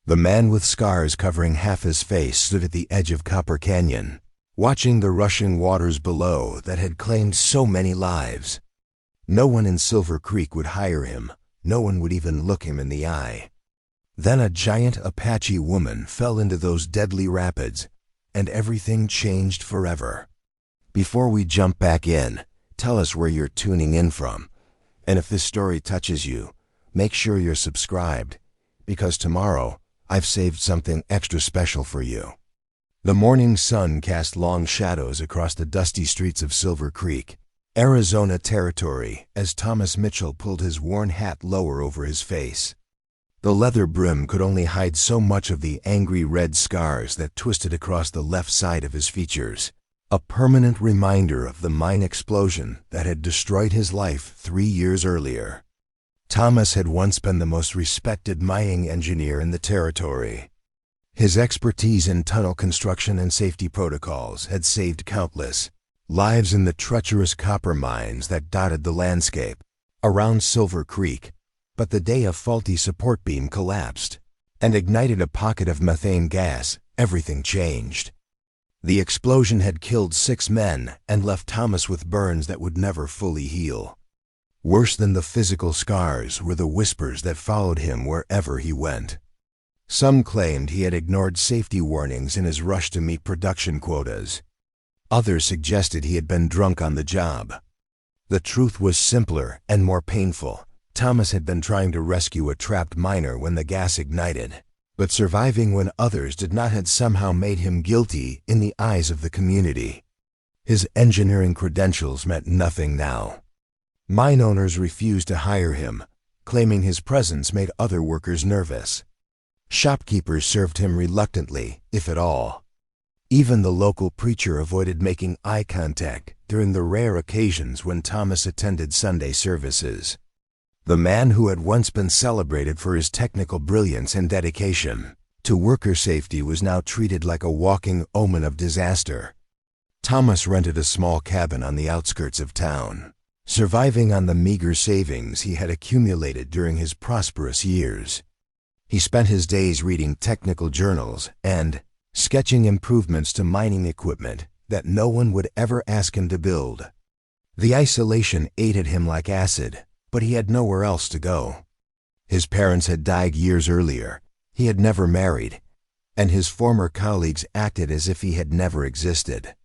The man with scars covering half his face stood at the edge of Copper Canyon, watching the rushing waters below that had claimed so many lives. No one in Silver Creek would hire him. No one would even look him in the eye. Then a giant Apache woman fell into those deadly rapids, and everything changed forever. Before we jump back in, tell us where you're tuning in from. And if this story touches you, make sure you're subscribed, because tomorrow I've saved something extra special for you. The morning sun cast long shadows across the dusty streets of Silver Creek, Arizona Territory, as Thomas Mitchell pulled his worn hat lower over his face. The leather brim could only hide so much of the angry red scars that twisted across the left side of his features, a permanent reminder of the mine explosion that had destroyed his life 3 years earlier. Thomas had once been the most respected mining engineer in the territory. His expertise in tunnel construction and safety protocols had saved countless lives in the treacherous copper mines that dotted the landscape around Silver Creek. But the day a faulty support beam collapsed and ignited a pocket of methane gas, everything changed. The explosion had killed 6 men and left Thomas with burns that would never fully heal. Worse than the physical scars were the whispers that followed him wherever he went. Some claimed he had ignored safety warnings in his rush to meet production quotas. Others suggested he had been drunk on the job. The truth was simpler and more painful. Thomas had been trying to rescue a trapped miner when the gas ignited, but surviving when others did not had somehow made him guilty in the eyes of the community. His engineering credentials meant nothing now. Mine owners refused to hire him, claiming his presence made other workers nervous. Shopkeepers served him reluctantly, if at all. Even the local preacher avoided making eye contact during the rare occasions when Thomas attended Sunday services. The man who had once been celebrated for his technical brilliance and dedication to worker safety was now treated like a walking omen of disaster. Thomas rented a small cabin on the outskirts of town, surviving on the meager savings he had accumulated during his prosperous years. He spent his days reading technical journals and sketching improvements to mining equipment that no one would ever ask him to build. The isolation ate at him like acid, but he had nowhere else to go. His parents had died years earlier, he had never married, and his former colleagues acted as if he had never existed.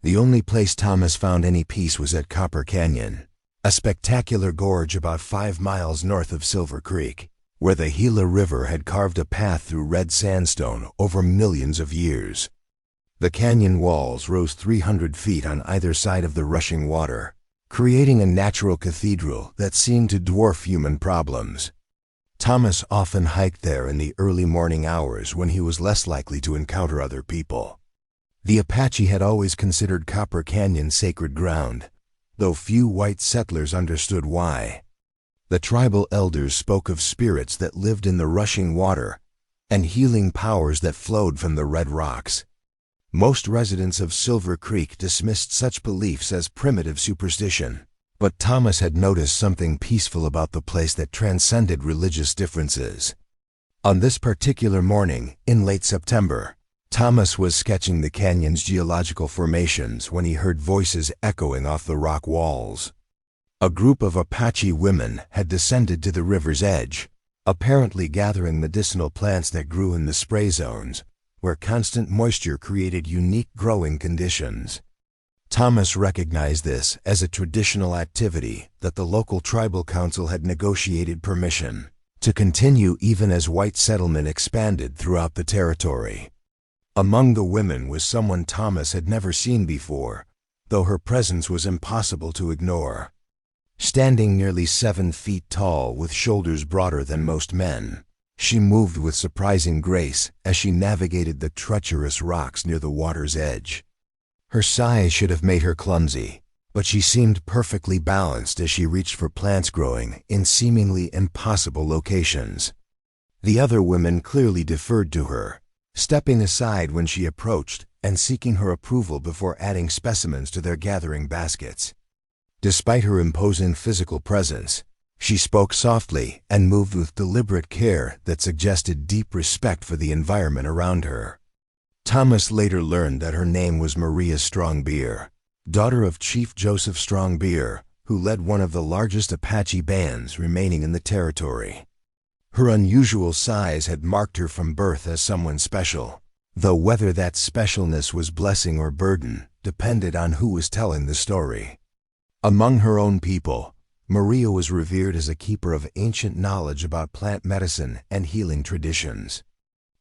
The only place Thomas found any peace was at Copper Canyon, a spectacular gorge about 5 miles north of Silver Creek, where the Gila River had carved a path through red sandstone over millions of years. The canyon walls rose 300 feet on either side of the rushing water, creating a natural cathedral that seemed to dwarf human problems. Thomas often hiked there in the early morning hours when he was less likely to encounter other people. The Apache had always considered Copper Canyon sacred ground, though few white settlers understood why. The tribal elders spoke of spirits that lived in the rushing water and healing powers that flowed from the red rocks. Most residents of Silver Creek dismissed such beliefs as primitive superstition, but Thomas had noticed something peaceful about the place that transcended religious differences. On this particular morning, in late September, Thomas was sketching the canyon's geological formations when he heard voices echoing off the rock walls. A group of Apache women had descended to the river's edge, apparently gathering medicinal plants that grew in the spray zones, where constant moisture created unique growing conditions. Thomas recognized this as a traditional activity that the local tribal council had negotiated permission to continue even as white settlement expanded throughout the territory. Among the women was someone Thomas had never seen before, though her presence was impossible to ignore. Standing nearly 7 feet tall with shoulders broader than most men, she moved with surprising grace as she navigated the treacherous rocks near the water's edge. Her size should have made her clumsy, but she seemed perfectly balanced as she reached for plants growing in seemingly impossible locations. The other women clearly deferred to her, stepping aside when she approached and seeking her approval before adding specimens to their gathering baskets. Despite her imposing physical presence, She spoke softly and moved with deliberate care that suggested deep respect for the environment around her. Thomas later learned that her name was Maria Strongbeer, daughter of Chief Joseph Strongbeer, who led one of the largest Apache bands remaining in the territory. Her unusual size had marked her from birth as someone special, though whether that specialness was blessing or burden depended on who was telling the story. Among her own people, Maria was revered as a keeper of ancient knowledge about plant medicine and healing traditions.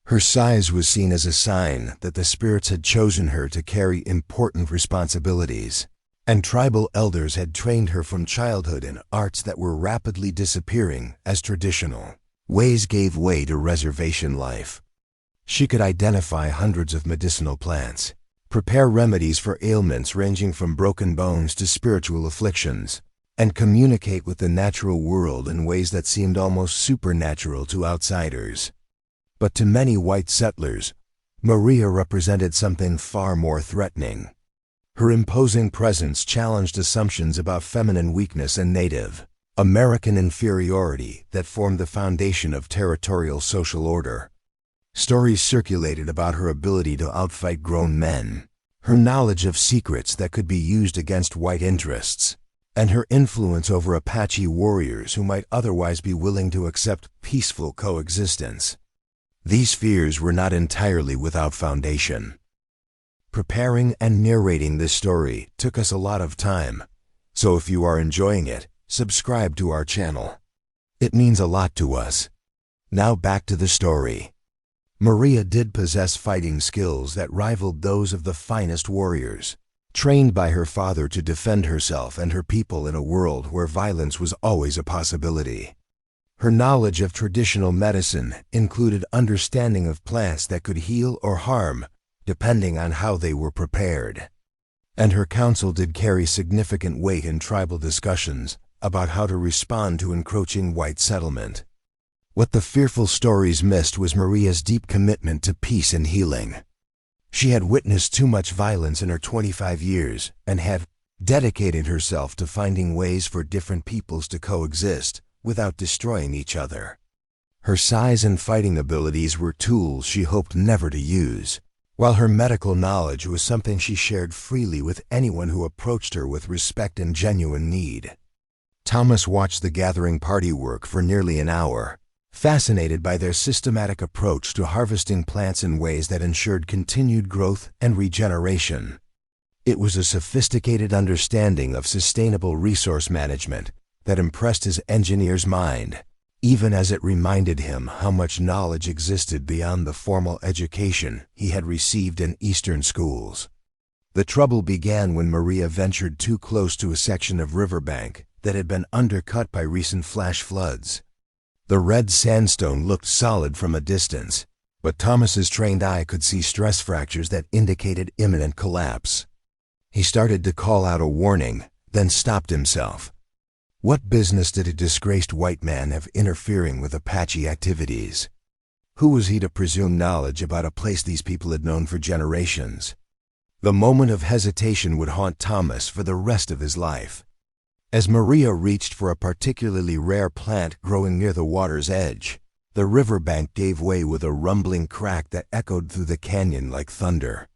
Her size was seen as a sign that the spirits had chosen her to carry important responsibilities, and tribal elders had trained her from childhood in arts that were rapidly disappearing as traditional ways gave way to reservation life. She could identify hundreds of medicinal plants, prepare remedies for ailments ranging from broken bones to spiritual afflictions, and communicate with the natural world in ways that seemed almost supernatural to outsiders. But to many white settlers, Maria represented something far more threatening. Her imposing presence challenged assumptions about feminine weakness and Native American inferiority that formed the foundation of territorial social order. Stories circulated about her ability to outfight grown men, her knowledge of secrets that could be used against white interests, and her influence over Apache warriors who might otherwise be willing to accept peaceful coexistence. These fears were not entirely without foundation. Preparing and narrating this story took us a lot of time, so if you are enjoying it, subscribe to our channel. It means a lot to us. Now back to the story. Maria did possess fighting skills that rivaled those of the finest warriors, trained by her father to defend herself and her people in a world where violence was always a possibility. Her knowledge of traditional medicine included understanding of plants that could heal or harm, depending on how they were prepared. And her counsel did carry significant weight in tribal discussions about how to respond to encroaching white settlement. What the fearful stories missed was Maria's deep commitment to peace and healing. She had witnessed too much violence in her 25 years and had dedicated herself to finding ways for different peoples to coexist without destroying each other. Her size and fighting abilities were tools she hoped never to use, while her medical knowledge was something she shared freely with anyone who approached her with respect and genuine need. Thomas watched the gathering party work for nearly an hour, fascinated by their systematic approach to harvesting plants in ways that ensured continued growth and regeneration. It was a sophisticated understanding of sustainable resource management that impressed his engineer's mind, even as it reminded him how much knowledge existed beyond the formal education he had received in Eastern schools. The trouble began when Maria ventured too close to a section of riverbank that had been undercut by recent flash floods. The red sandstone looked solid from a distance, but Thomas's trained eye could see stress fractures that indicated imminent collapse. He started to call out a warning, then stopped himself. What business did a disgraced white man have interfering with Apache activities? Who was he to presume knowledge about a place these people had known for generations? The moment of hesitation would haunt Thomas for the rest of his life. As Maria reached for a particularly rare plant growing near the water's edge, the riverbank gave way with a rumbling crack that echoed through the canyon like thunder.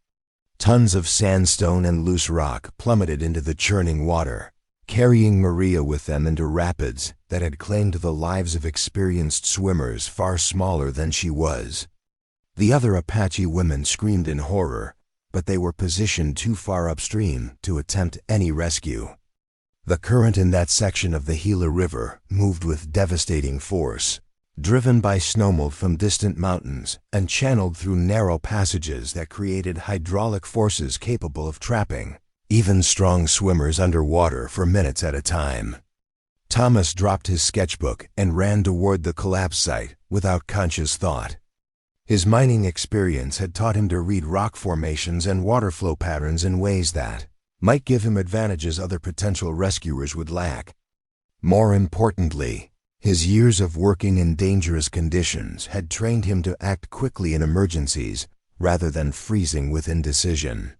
Tons of sandstone and loose rock plummeted into the churning water, carrying Maria with them into rapids that had claimed the lives of experienced swimmers far smaller than she was. The other Apache women screamed in horror, but they were positioned too far upstream to attempt any rescue. The current in that section of the Gila River moved with devastating force, driven by snowmelt from distant mountains and channeled through narrow passages that created hydraulic forces capable of trapping even strong swimmers underwater for minutes at a time. Thomas dropped his sketchbook and ran toward the collapse site without conscious thought. His mining experience had taught him to read rock formations and water flow patterns in ways that might give him advantages other potential rescuers would lack. More importantly, his years of working in dangerous conditions had trained him to act quickly in emergencies rather than freezing with indecision.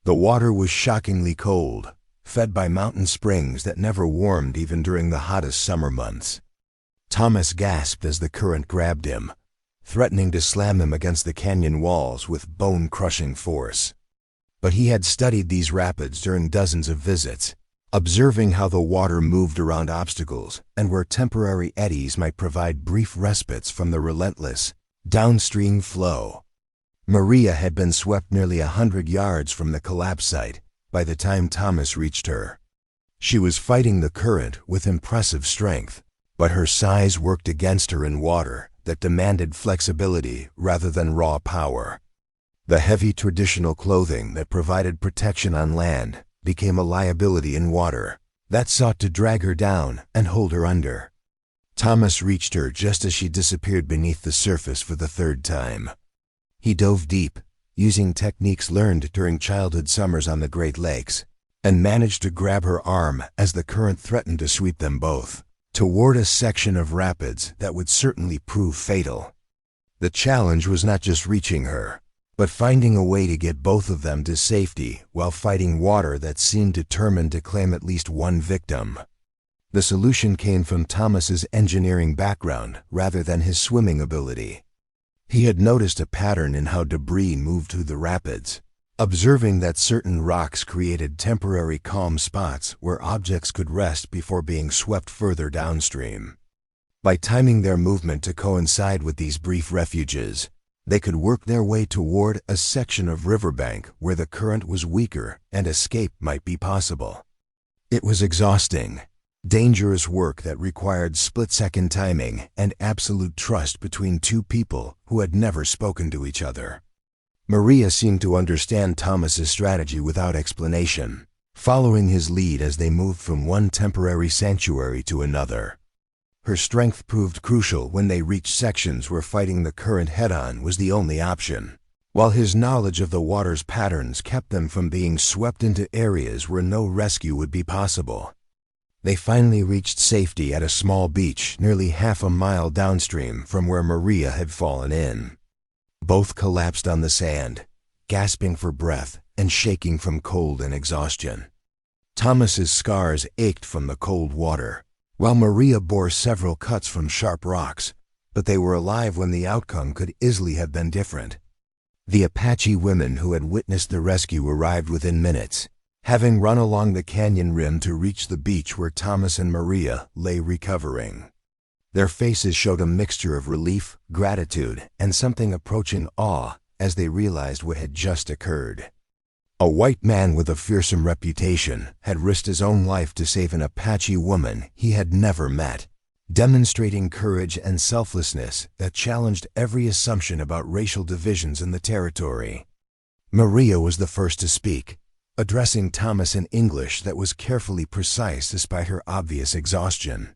The water was shockingly cold, fed by mountain springs that never warmed even during the hottest summer months. Thomas gasped as the current grabbed him, threatening to slam him against the canyon walls with bone-crushing force. But he had studied these rapids during dozens of visits, observing how the water moved around obstacles and where temporary eddies might provide brief respites from the relentless, downstream flow. Maria had been swept nearly 100 yards from the collapse site by the time Thomas reached her. She was fighting the current with impressive strength, but her size worked against her in water that demanded flexibility rather than raw power. The heavy traditional clothing that provided protection on land became a liability in water that sought to drag her down and hold her under. Thomas reached her just as she disappeared beneath the surface for the third time. He dove deep, using techniques learned during childhood summers on the Great Lakes, and managed to grab her arm as the current threatened to sweep them both toward a section of rapids that would certainly prove fatal. The challenge was not just reaching her, but finding a way to get both of them to safety while fighting water that seemed determined to claim at least one victim. The solution came from Thomas's engineering background rather than his swimming ability. He had noticed a pattern in how debris moved through the rapids, observing that certain rocks created temporary calm spots where objects could rest before being swept further downstream. By timing their movement to coincide with these brief refuges, they could work their way toward a section of riverbank where the current was weaker and escape might be possible. It was exhausting, dangerous work that required split-second timing and absolute trust between two people who had never spoken to each other. Maria seemed to understand Thomas's strategy without explanation, following his lead as they moved from one temporary sanctuary to another. Her strength proved crucial when they reached sections where fighting the current head-on was the only option, while his knowledge of the water's patterns kept them from being swept into areas where no rescue would be possible. They finally reached safety at a small beach nearly half a mile downstream from where Maria had fallen in. Both collapsed on the sand, gasping for breath and shaking from cold and exhaustion. Thomas's scars ached from the cold water, while Maria bore several cuts from sharp rocks, but they were alive when the outcome could easily have been different. The Apache women who had witnessed the rescue arrived within minutes, having run along the canyon rim to reach the beach where Thomas and Maria lay recovering. Their faces showed a mixture of relief, gratitude, and something approaching awe as they realized what had just occurred. A white man with a fearsome reputation had risked his own life to save an Apache woman he had never met, demonstrating courage and selflessness that challenged every assumption about racial divisions in the territory. Maria was the first to speak, addressing Thomas in English that was carefully precise despite her obvious exhaustion.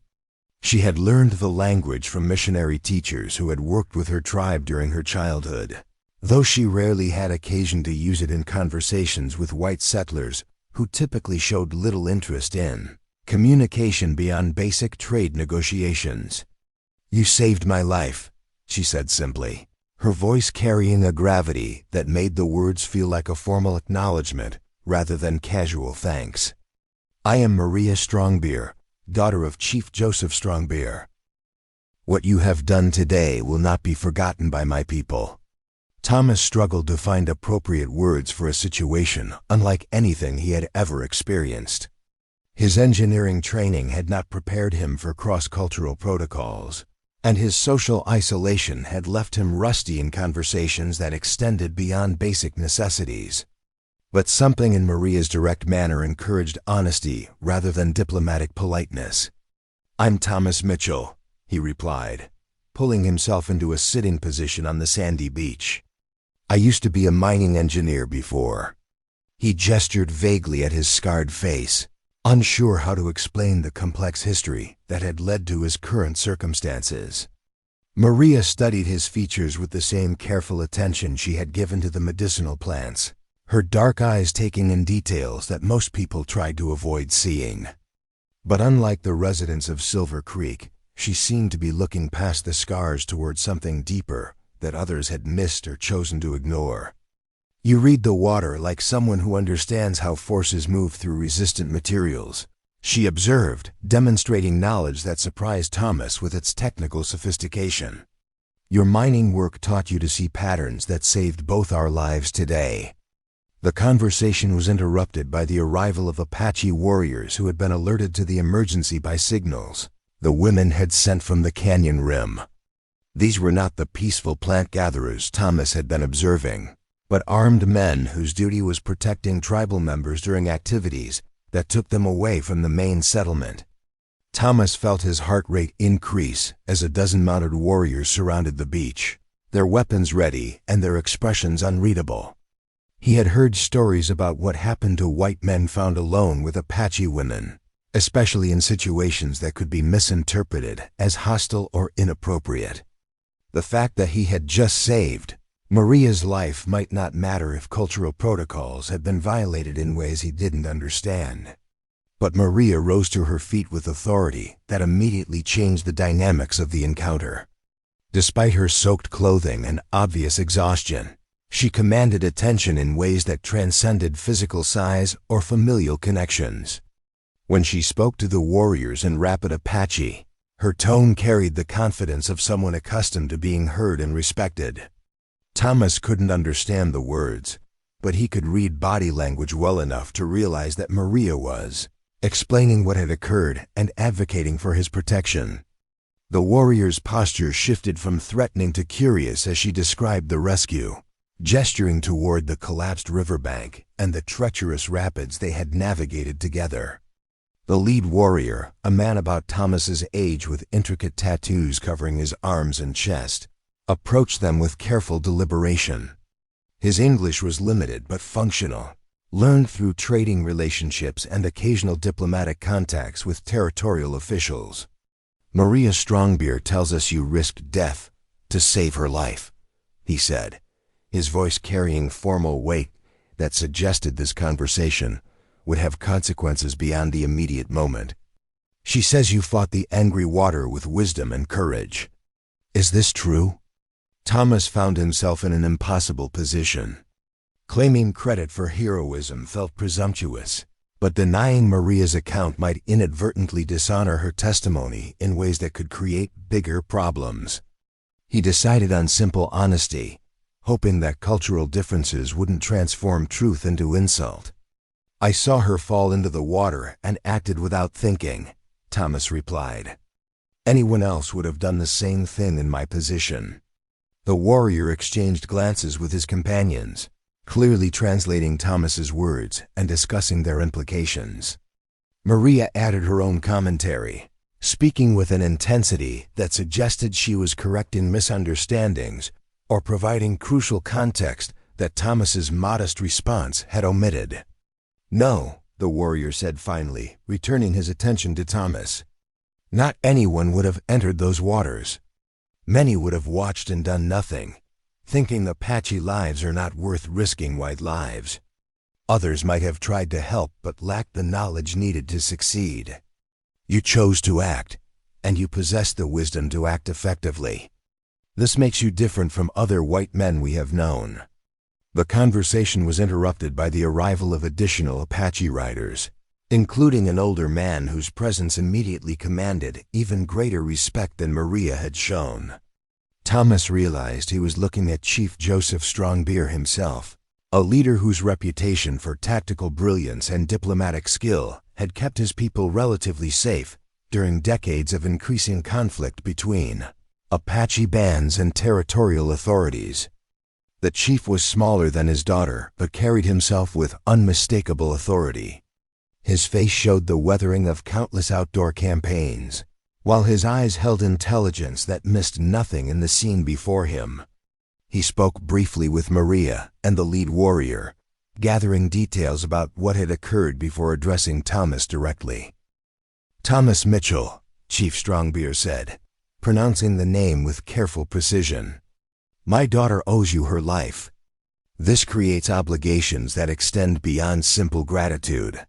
She had learned the language from missionary teachers who had worked with her tribe during her childhood, though she rarely had occasion to use it in conversations with white settlers who typically showed little interest in communication beyond basic trade negotiations. "You saved my life," she said simply, her voice carrying a gravity that made the words feel like a formal acknowledgement rather than casual thanks. "I am Maria Strongbeer, daughter of Chief Joseph Strongbeer. What you have done today will not be forgotten by my people." Thomas struggled to find appropriate words for a situation unlike anything he had ever experienced. His engineering training had not prepared him for cross-cultural protocols, and his social isolation had left him rusty in conversations that extended beyond basic necessities. But something in Maria's direct manner encouraged honesty rather than diplomatic politeness. "I'm Thomas Mitchell," he replied, pulling himself into a sitting position on the sandy beach. "I used to be a mining engineer before." He gestured vaguely at his scarred face, unsure how to explain the complex history that had led to his current circumstances. Maria studied his features with the same careful attention she had given to the medicinal plants, her dark eyes taking in details that most people tried to avoid seeing. But unlike the residents of Silver Creek, she seemed to be looking past the scars toward something deeper that others had missed or chosen to ignore. You read the water like someone who understands how forces move through resistant materials, she observed, demonstrating knowledge that surprised Thomas with its technical sophistication. Your mining work taught you to see patterns that saved both our lives today. The conversation was interrupted by the arrival of Apache warriors who had been alerted to the emergency by signals the women had sent from the canyon rim. These were not the peaceful plant gatherers Thomas had been observing, but armed men whose duty was protecting tribal members during activities that took them away from the main settlement. Thomas felt his heart rate increase as a dozen mounted warriors surrounded the beach, their weapons ready and their expressions unreadable. He had heard stories about what happened to white men found alone with Apache women, especially in situations that could be misinterpreted as hostile or inappropriate. The fact that he had just saved Maria's life might not matter if cultural protocols had been violated in ways he didn't understand. But Maria rose to her feet with authority that immediately changed the dynamics of the encounter. Despite her soaked clothing and obvious exhaustion, she commanded attention in ways that transcended physical size or familial connections. When she spoke to the warriors in rapid Apache, her tone carried the confidence of someone accustomed to being heard and respected. Thomas couldn't understand the words, but he could read body language well enough to realize that Maria was explaining what had occurred and advocating for his protection. The warrior's posture shifted from threatening to curious as she described the rescue, gesturing toward the collapsed riverbank and the treacherous rapids they had navigated together. The lead warrior, a man about Thomas's age with intricate tattoos covering his arms and chest, approached them with careful deliberation. His English was limited but functional, learned through trading relationships and occasional diplomatic contacts with territorial officials. "Maria Strongbeer tells us you risked death to save her life," he said, his voice carrying formal weight that suggested this conversation would have consequences beyond the immediate moment. "She says you fought the angry water with wisdom and courage. Is this true?" Thomas found himself in an impossible position. Claiming credit for heroism felt presumptuous, but denying Maria's account might inadvertently dishonor her testimony in ways that could create bigger problems. He decided on simple honesty, hoping that cultural differences wouldn't transform truth into insult. "I saw her fall into the water and acted without thinking," Thomas replied. "Anyone else would have done the same thing in my position." The warrior exchanged glances with his companions, clearly translating Thomas's words and discussing their implications. Maria added her own commentary, speaking with an intensity that suggested she was correcting misunderstandings or providing crucial context that Thomas's modest response had omitted. "No," the warrior said finally, returning his attention to Thomas. "Not anyone would have entered those waters. Many would have watched and done nothing, thinking Apache lives are not worth risking white lives. Others might have tried to help but lacked the knowledge needed to succeed. You chose to act, and you possess the wisdom to act effectively. This makes you different from other white men we have known." The conversation was interrupted by the arrival of additional Apache riders, including an older man whose presence immediately commanded even greater respect than Maria had shown. Thomas realized he was looking at Chief Joseph Strongbeer himself, a leader whose reputation for tactical brilliance and diplomatic skill had kept his people relatively safe during decades of increasing conflict between Apache bands and territorial authorities. The chief was smaller than his daughter, but carried himself with unmistakable authority. His face showed the weathering of countless outdoor campaigns, while his eyes held intelligence that missed nothing in the scene before him. He spoke briefly with Maria and the lead warrior, gathering details about what had occurred before addressing Thomas directly. "Thomas Mitchell," Chief Strongbeer said, pronouncing the name with careful precision. "My daughter owes you her life. This creates obligations that extend beyond simple gratitude.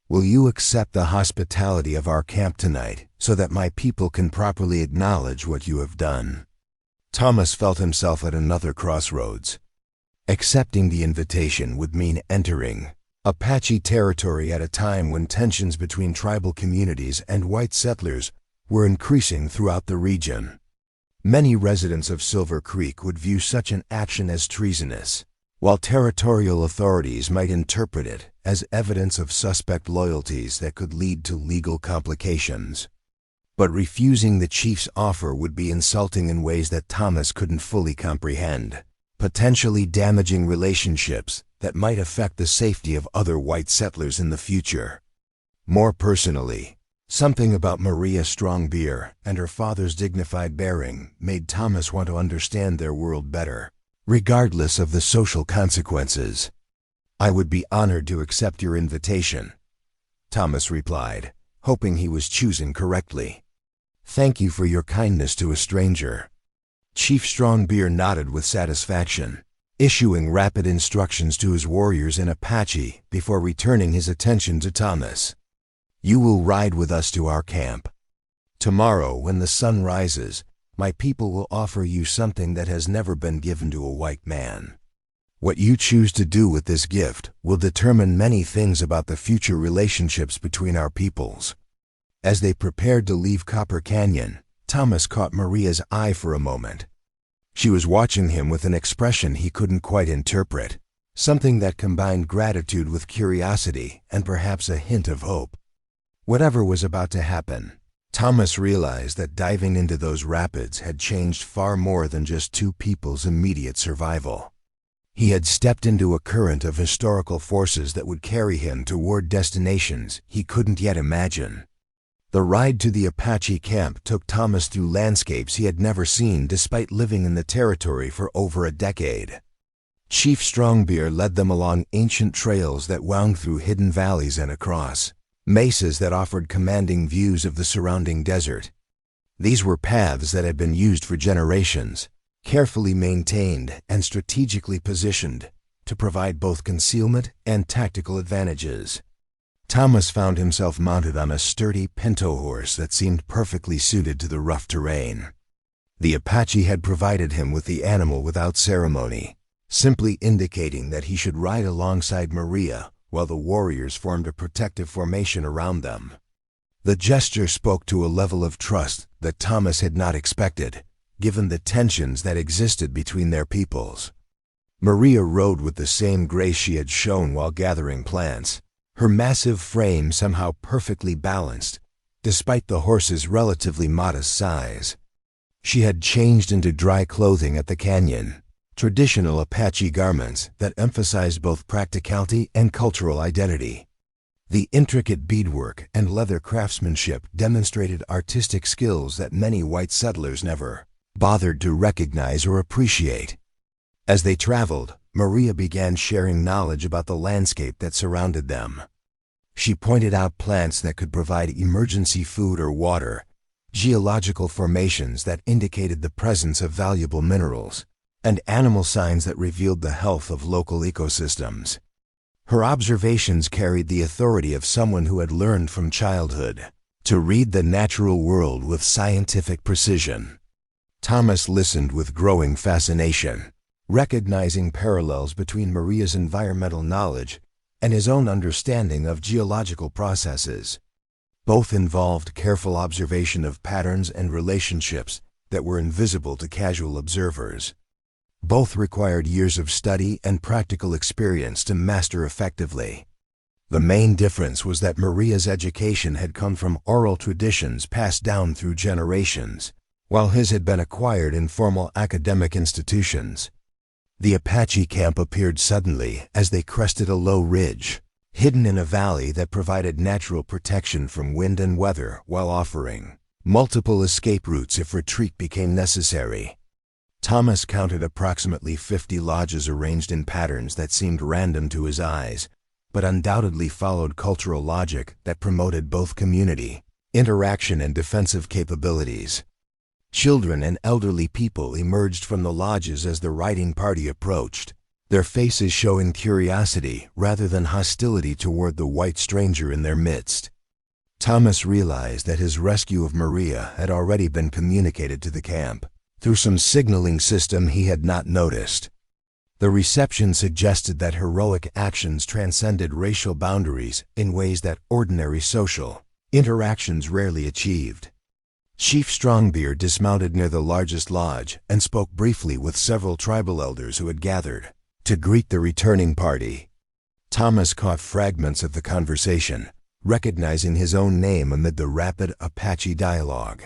Will you accept the hospitality of our camp tonight so that my people can properly acknowledge what you have done?" Thomas felt himself at another crossroads. Accepting the invitation would mean entering Apache territory at a time when tensions between tribal communities and white settlers were increasing throughout the region. Many residents of Silver Creek would view such an action as treasonous, while territorial authorities might interpret it as evidence of suspect loyalties that could lead to legal complications. But refusing the chief's offer would be insulting in ways that Thomas couldn't fully comprehend, potentially damaging relationships that might affect the safety of other white settlers in the future. More personally, something about Maria Strongbeer and her father's dignified bearing made Thomas want to understand their world better, regardless of the social consequences. "I would be honored to accept your invitation," Thomas replied, hoping he was choosing correctly. "Thank you for your kindness to a stranger." Chief Strongbeer nodded with satisfaction, issuing rapid instructions to his warriors in Apache before returning his attention to Thomas. "You will ride with us to our camp. Tomorrow, when the sun rises, my people will offer you something that has never been given to a white man. What you choose to do with this gift will determine many things about the future relationships between our peoples." As they prepared to leave Copper Canyon, Thomas caught Maria's eye for a moment. She was watching him with an expression he couldn't quite interpret, something that combined gratitude with curiosity and perhaps a hint of hope. Whatever was about to happen, Thomas realized that diving into those rapids had changed far more than just two people's immediate survival. He had stepped into a current of historical forces that would carry him toward destinations he couldn't yet imagine. The ride to the Apache camp took Thomas through landscapes he had never seen despite living in the territory for over a decade. Chief Strongbeer led them along ancient trails that wound through hidden valleys and across mesas that offered commanding views of the surrounding desert. These were paths that had been used for generations, carefully maintained and strategically positioned to provide both concealment and tactical advantages. Thomas found himself mounted on a sturdy pinto horse that seemed perfectly suited to the rough terrain. The Apache had provided him with the animal without ceremony, simply indicating that he should ride alongside Maria while the warriors formed a protective formation around them. The gesture spoke to a level of trust that Thomas had not expected, given the tensions that existed between their peoples. Maria rode with the same grace she had shown while gathering plants, her massive frame somehow perfectly balanced, despite the horse's relatively modest size. She had changed into dry clothing at the canyon, traditional Apache garments that emphasized both practicality and cultural identity. The intricate beadwork and leather craftsmanship demonstrated artistic skills that many white settlers never bothered to recognize or appreciate. As they traveled, Maria began sharing knowledge about the landscape that surrounded them. She pointed out plants that could provide emergency food or water, geological formations that indicated the presence of valuable minerals, and animal signs that revealed the health of local ecosystems. Her observations carried the authority of someone who had learned from childhood to read the natural world with scientific precision. Thomas listened with growing fascination, recognizing parallels between Maria's environmental knowledge and his own understanding of geological processes. Both involved careful observation of patterns and relationships that were invisible to casual observers. Both required years of study and practical experience to master effectively. The main difference was that Maria's education had come from oral traditions passed down through generations, while his had been acquired in formal academic institutions. The Apache camp appeared suddenly as they crested a low ridge, hidden in a valley that provided natural protection from wind and weather while offering multiple escape routes if retreat became necessary. Thomas counted approximately 50 lodges arranged in patterns that seemed random to his eyes, but undoubtedly followed cultural logic that promoted both community, interaction, and defensive capabilities. Children and elderly people emerged from the lodges as the riding party approached, their faces showing curiosity rather than hostility toward the white stranger in their midst. Thomas realized that his rescue of Maria had already been communicated to the camp through some signaling system he had not noticed. The reception suggested that heroic actions transcended racial boundaries in ways that ordinary social interactions rarely achieved. Chief Strongbeard dismounted near the largest lodge and spoke briefly with several tribal elders who had gathered to greet the returning party. Thomas caught fragments of the conversation, recognizing his own name amid the rapid Apache dialogue.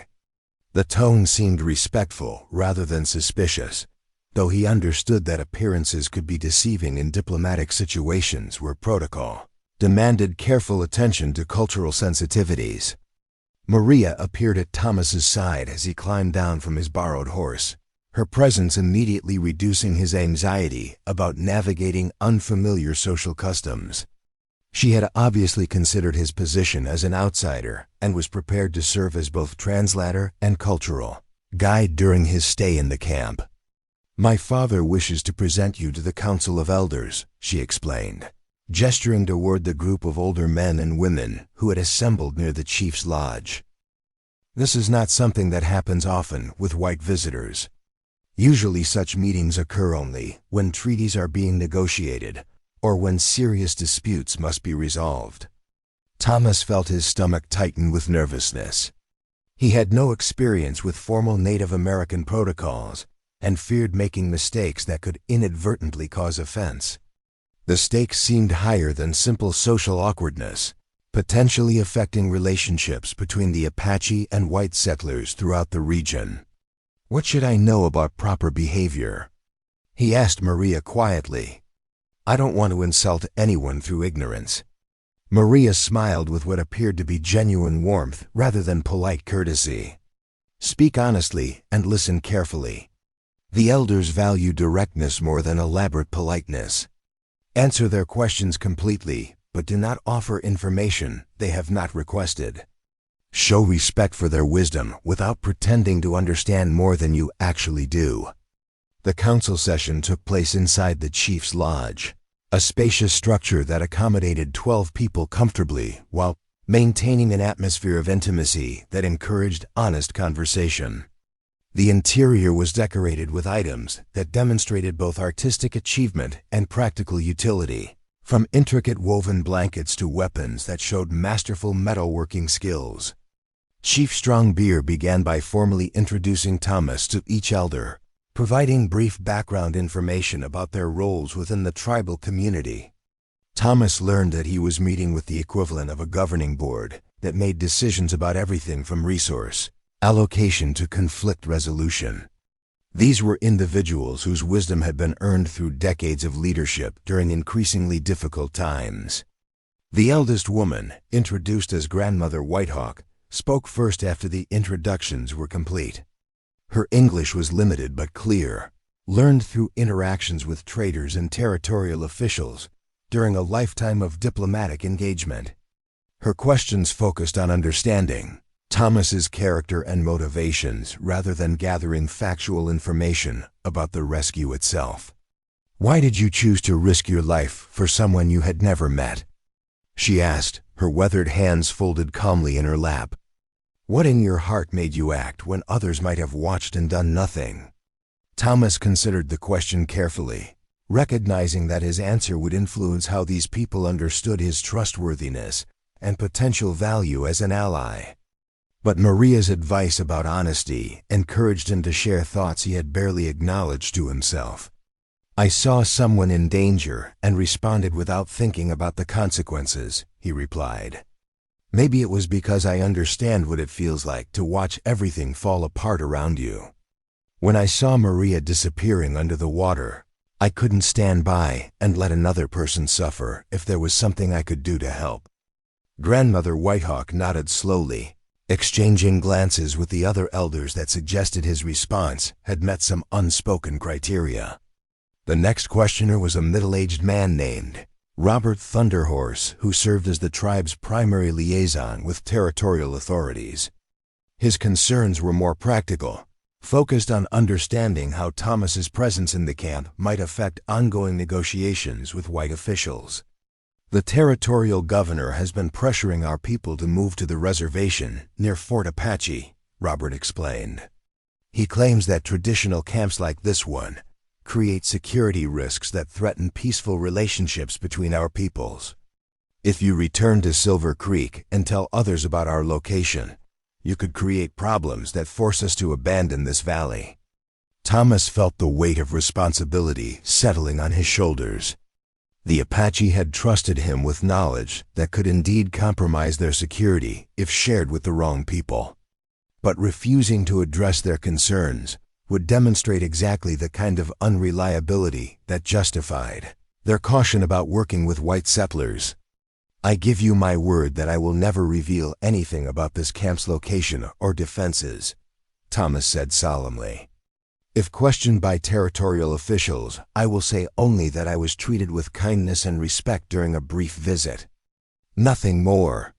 The tone seemed respectful rather than suspicious, though he understood that appearances could be deceiving in diplomatic situations where protocol demanded careful attention to cultural sensitivities. Maria appeared at Thomas's side as he climbed down from his borrowed horse, her presence immediately reducing his anxiety about navigating unfamiliar social customs. She had obviously considered his position as an outsider and was prepared to serve as both translator and cultural guide during his stay in the camp. "My father wishes to present you to the Council of Elders," she explained, gesturing toward the group of older men and women who had assembled near the chief's lodge. This is not something that happens often with white visitors. Usually such meetings occur only when treaties are being negotiated or when serious disputes must be resolved. Thomas felt his stomach tighten with nervousness. He had no experience with formal Native American protocols and feared making mistakes that could inadvertently cause offense. The stakes seemed higher than simple social awkwardness, potentially affecting relationships between the Apache and white settlers throughout the region. "What should I know about proper behavior?" he asked Maria quietly. "I don't want to insult anyone through ignorance." Maria smiled with what appeared to be genuine warmth rather than polite courtesy. "Speak honestly and listen carefully. The elders value directness more than elaborate politeness. Answer their questions completely, but do not offer information they have not requested. Show respect for their wisdom without pretending to understand more than you actually do." The council session took place inside the chief's lodge, a spacious structure that accommodated 12 people comfortably while maintaining an atmosphere of intimacy that encouraged honest conversation. The interior was decorated with items that demonstrated both artistic achievement and practical utility, from intricate woven blankets to weapons that showed masterful metalworking skills. Chief Strongbeard began by formally introducing Thomas to each elder, providing brief background information about their roles within the tribal community. Thomas learned that he was meeting with the equivalent of a governing board that made decisions about everything from resource allocation to conflict resolution. These were individuals whose wisdom had been earned through decades of leadership during increasingly difficult times. The eldest woman, introduced as Grandmother Whitehawk, spoke first after the introductions were complete. Her English was limited but clear, learned through interactions with traders and territorial officials during a lifetime of diplomatic engagement. Her questions focused on understanding Thomas's character and motivations rather than gathering factual information about the rescue itself. "Why did you choose to risk your life for someone you had never met?" she asked, her weathered hands folded calmly in her lap. "What in your heart made you act when others might have watched and done nothing?" Thomas considered the question carefully, recognizing that his answer would influence how these people understood his trustworthiness and potential value as an ally. But Maria's advice about honesty encouraged him to share thoughts he had barely acknowledged to himself. "I saw someone in danger and responded without thinking about the consequences," he replied. "Maybe it was because I understand what it feels like to watch everything fall apart around you. When I saw Maria disappearing under the water, I couldn't stand by and let another person suffer if there was something I could do to help." Grandmother Whitehawk nodded slowly, exchanging glances with the other elders that suggested his response had met some unspoken criteria. The next questioner was a middle-aged man named Robert Thunderhorse, who served as the tribe's primary liaison with territorial authorities. His concerns were more practical, focused on understanding how Thomas's presence in the camp might affect ongoing negotiations with white officials. "The territorial governor has been pressuring our people to move to the reservation near Fort Apache," Robert explained. "He claims that traditional camps like this one create security risks that threaten peaceful relationships between our peoples. If you return to Silver Creek and tell others about our location, you could create problems that force us to abandon this valley." Thomas felt the weight of responsibility settling on his shoulders. The Apache had trusted him with knowledge that could indeed compromise their security if shared with the wrong people. But refusing to address their concerns would demonstrate exactly the kind of unreliability that justified their caution about working with white settlers. "I give you my word that I will never reveal anything about this camp's location or defenses," Thomas said solemnly. "If questioned by territorial officials, I will say only that I was treated with kindness and respect during a brief visit. Nothing more."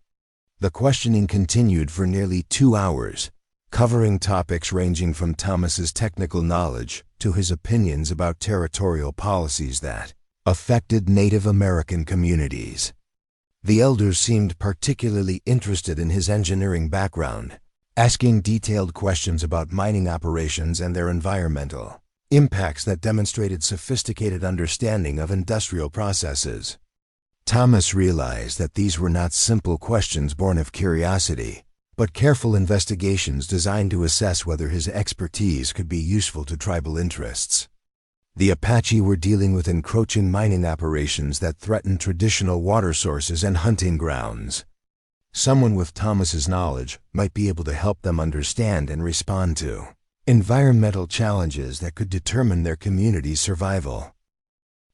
The questioning continued for nearly 2 hours, covering topics ranging from Thomas's technical knowledge to his opinions about territorial policies that affected Native American communities. The elders seemed particularly interested in his engineering background, asking detailed questions about mining operations and their environmental impacts that demonstrated sophisticated understanding of industrial processes. Thomas realized that these were not simple questions born of curiosity, but careful investigations designed to assess whether his expertise could be useful to tribal interests. The Apache were dealing with encroaching mining operations that threatened traditional water sources and hunting grounds. Someone with Thomas's knowledge might be able to help them understand and respond to environmental challenges that could determine their community's survival.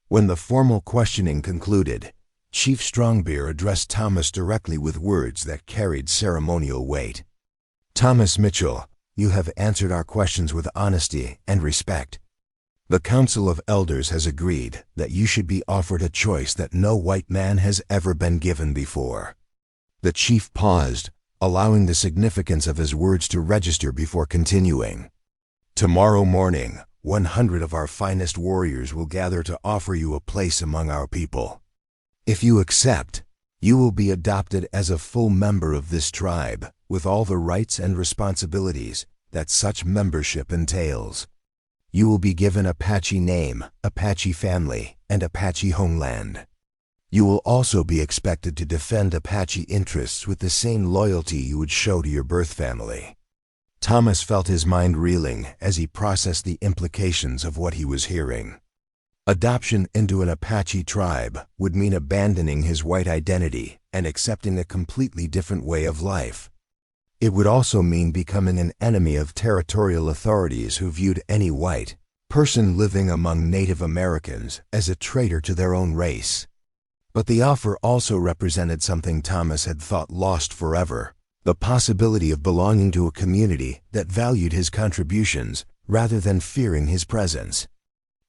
When the formal questioning concluded, Chief Strongbeer addressed Thomas directly with words that carried ceremonial weight. "Thomas Mitchell, you have answered our questions with honesty and respect. The Council of Elders has agreed that you should be offered a choice that no white man has ever been given before." The chief paused, allowing the significance of his words to register before continuing. "Tomorrow morning, 100 of our finest warriors will gather to offer you a place among our people. If you accept, you will be adopted as a full member of this tribe, with all the rights and responsibilities that such membership entails. You will be given Apache name, Apache family, and Apache homeland. You will also be expected to defend Apache interests with the same loyalty you would show to your birth family." Thomas felt his mind reeling as he processed the implications of what he was hearing. Adoption into an Apache tribe would mean abandoning his white identity and accepting a completely different way of life. It would also mean becoming an enemy of territorial authorities who viewed any white person living among Native Americans as a traitor to their own race. But the offer also represented something Thomas had thought lost forever: the possibility of belonging to a community that valued his contributions rather than fearing his presence.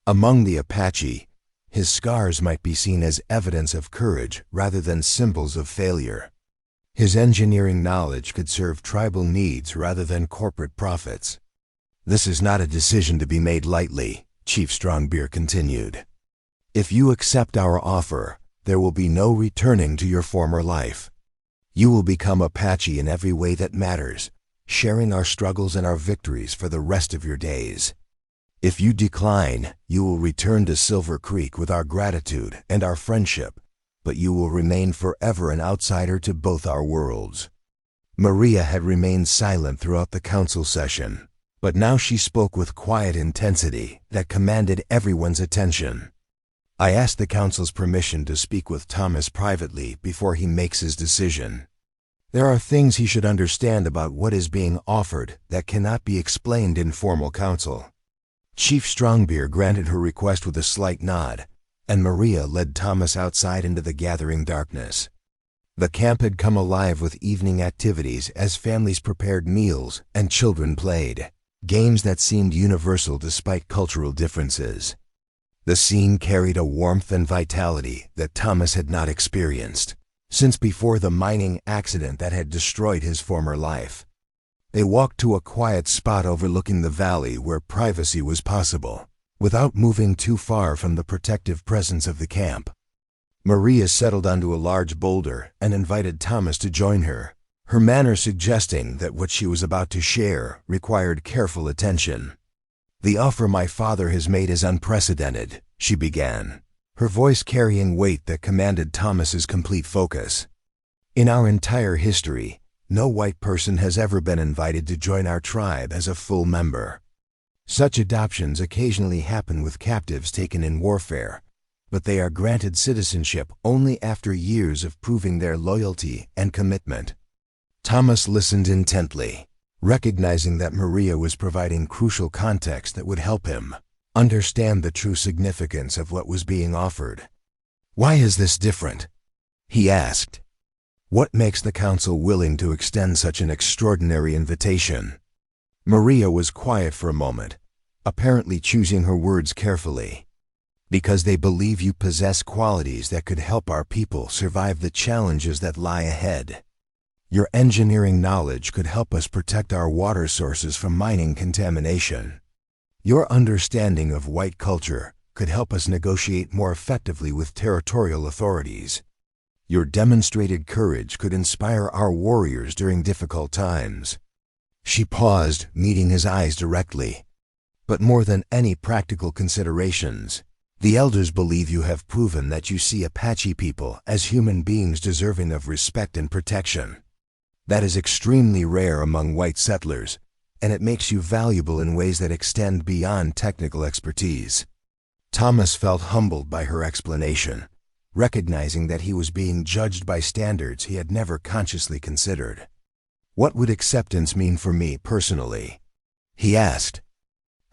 Among the Apache, his scars might be seen as evidence of courage rather than symbols of failure. His engineering knowledge could serve tribal needs rather than corporate profits. "This is not a decision to be made lightly," Chief Strongbeer continued. "If you accept our offer, there will be no returning to your former life. You will become Apache in every way that matters, sharing our struggles and our victories for the rest of your days. If you decline, you will return to Silver Creek with our gratitude and our friendship, but you will remain forever an outsider to both our worlds." Maria had remained silent throughout the council session, but now she spoke with quiet intensity that commanded everyone's attention. "I ask the council's permission to speak with Thomas privately before he makes his decision. There are things he should understand about what is being offered that cannot be explained in formal council." Chief Strongbeer granted her request with a slight nod, and Maria led Thomas outside into the gathering darkness. The camp had come alive with evening activities as families prepared meals and children played games that seemed universal despite cultural differences. The scene carried a warmth and vitality that Thomas had not experienced since before the mining accident that had destroyed his former life. They walked to a quiet spot overlooking the valley where privacy was possible, without moving too far from the protective presence of the camp. Maria settled onto a large boulder and invited Thomas to join her, her manner suggesting that what she was about to share required careful attention. "The offer my father has made is unprecedented," she began, her voice carrying weight that commanded Thomas's complete focus. "In our entire history, no white person has ever been invited to join our tribe as a full member. Such adoptions occasionally happen with captives taken in warfare, but they are granted citizenship only after years of proving their loyalty and commitment." Thomas listened intently, recognizing that Maria was providing crucial context that would help him understand the true significance of what was being offered. "Why is this different?" he asked. "What makes the council willing to extend such an extraordinary invitation?" Maria was quiet for a moment, apparently choosing her words carefully. "Because they believe you possess qualities that could help our people survive the challenges that lie ahead. Your engineering knowledge could help us protect our water sources from mining contamination. Your understanding of white culture could help us negotiate more effectively with territorial authorities. Your demonstrated courage could inspire our warriors during difficult times." She paused, meeting his eyes directly. "But more than any practical considerations, the elders believe you have proven that you see Apache people as human beings deserving of respect and protection. That is extremely rare among white settlers, and it makes you valuable in ways that extend beyond technical expertise." Thomas felt humbled by her explanation, recognizing that he was being judged by standards he had never consciously considered. "What would acceptance mean for me personally?" he asked.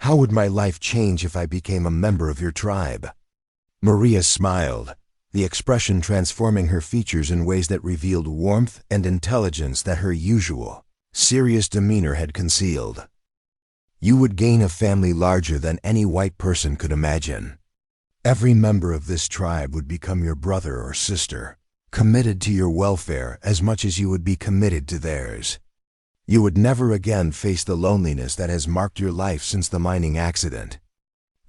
"How would my life change if I became a member of your tribe?" Maria smiled, the expression transforming her features in ways that revealed warmth and intelligence that her usual, serious demeanor had concealed. "You would gain a family larger than any white person could imagine. Every member of this tribe would become your brother or sister, committed to your welfare as much as you would be committed to theirs. You would never again face the loneliness that has marked your life since the mining accident."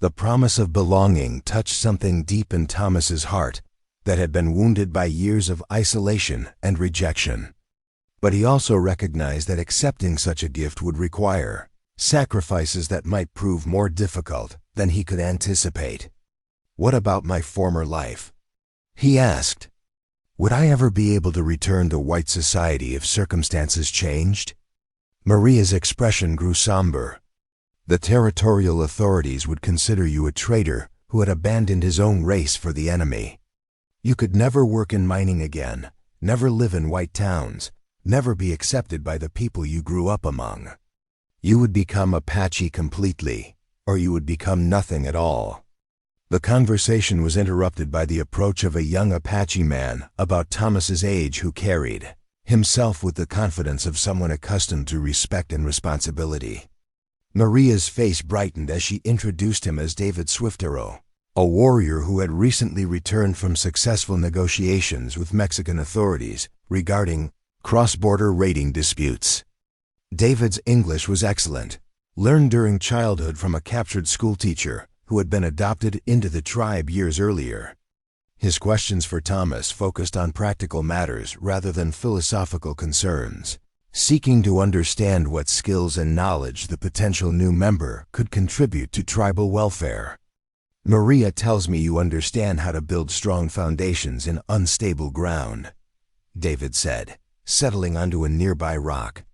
The promise of belonging touched something deep in Thomas's heart that had been wounded by years of isolation and rejection. But he also recognized that accepting such a gift would require sacrifices that might prove more difficult than he could anticipate. "What about my former life?" he asked. "Would I ever be able to return to white society if circumstances changed?" Maria's expression grew somber. "The territorial authorities would consider you a traitor who had abandoned his own race for the enemy. You could never work in mining again, never live in white towns, never be accepted by the people you grew up among. You would become Apache completely, or you would become nothing at all." The conversation was interrupted by the approach of a young Apache man about Thomas's age who carried himself with the confidence of someone accustomed to respect and responsibility. Maria's face brightened as she introduced him as David Swiftero, a warrior who had recently returned from successful negotiations with Mexican authorities regarding cross-border raiding disputes. David's English was excellent, learned during childhood from a captured schoolteacher who had been adopted into the tribe years earlier. His questions for Thomas focused on practical matters rather than philosophical concerns, seeking to understand what skills and knowledge the potential new member could contribute to tribal welfare. "Maria tells me you understand how to build strong foundations in unstable ground," David said, settling onto a nearby rock.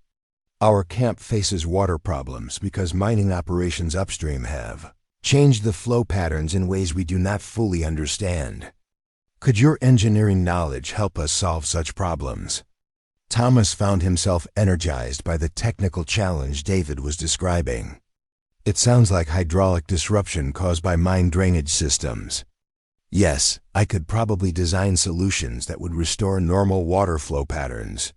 "Our camp faces water problems because mining operations upstream have changed the flow patterns in ways we do not fully understand. Could your engineering knowledge help us solve such problems?" Thomas found himself energized by the technical challenge David was describing. "It sounds like hydraulic disruption caused by mine drainage systems. Yes, I could probably design solutions that would restore normal water flow patterns.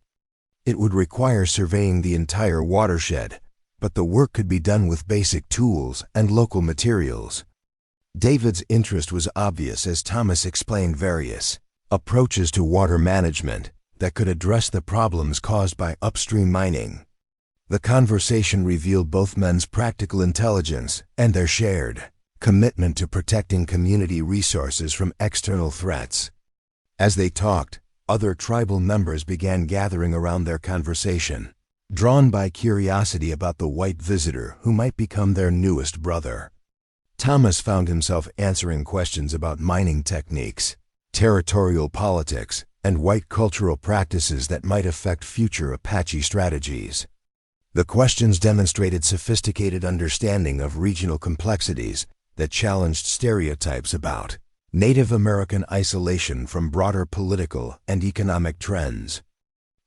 It would require surveying the entire watershed, but the work could be done with basic tools and local materials." David's interest was obvious as Thomas explained various approaches to water management that could address the problems caused by upstream mining. The conversation revealed both men's practical intelligence and their shared commitment to protecting community resources from external threats. As they talked, other tribal members began gathering around their conversation, drawn by curiosity about the white visitor who might become their newest brother. Thomas found himself answering questions about mining techniques, territorial politics, and white cultural practices that might affect future Apache strategies. The questions demonstrated sophisticated understanding of regional complexities that challenged stereotypes about Native American isolation from broader political and economic trends.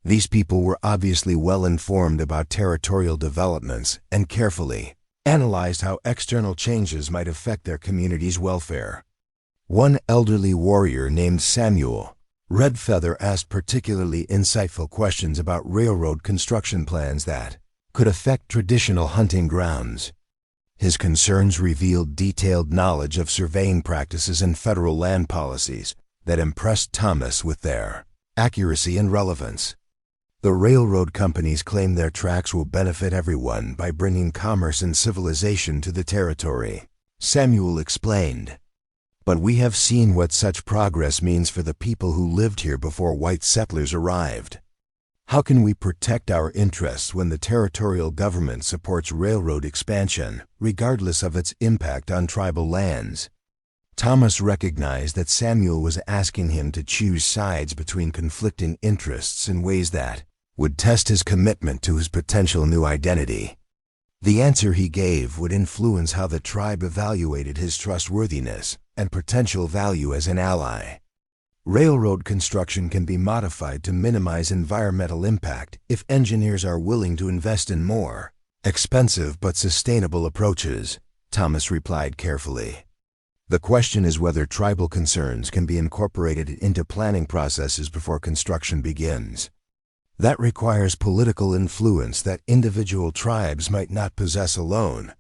These people were obviously well informed about territorial developments and carefully analyzed how external changes might affect their community's welfare. One elderly warrior named Samuel Redfeather asked particularly insightful questions about railroad construction plans that could affect traditional hunting grounds. His concerns revealed detailed knowledge of surveying practices and federal land policies that impressed Thomas with their accuracy and relevance. The railroad companies claim their tracks will benefit everyone by bringing commerce and civilization to the territory, Samuel explained. But we have seen what such progress means for the people who lived here before white settlers arrived. How can we protect our interests when the territorial government supports railroad expansion, regardless of its impact on tribal lands? Thomas recognized that Samuel was asking him to choose sides between conflicting interests in ways that would test his commitment to his potential new identity. The answer he gave would influence how the tribe evaluated his trustworthiness and potential value as an ally. Railroad construction can be modified to minimize environmental impact if engineers are willing to invest in more expensive but sustainable approaches, Thomas replied carefully. The question is whether tribal concerns can be incorporated into planning processes before construction begins. That requires political influence that individual tribes might not possess alone,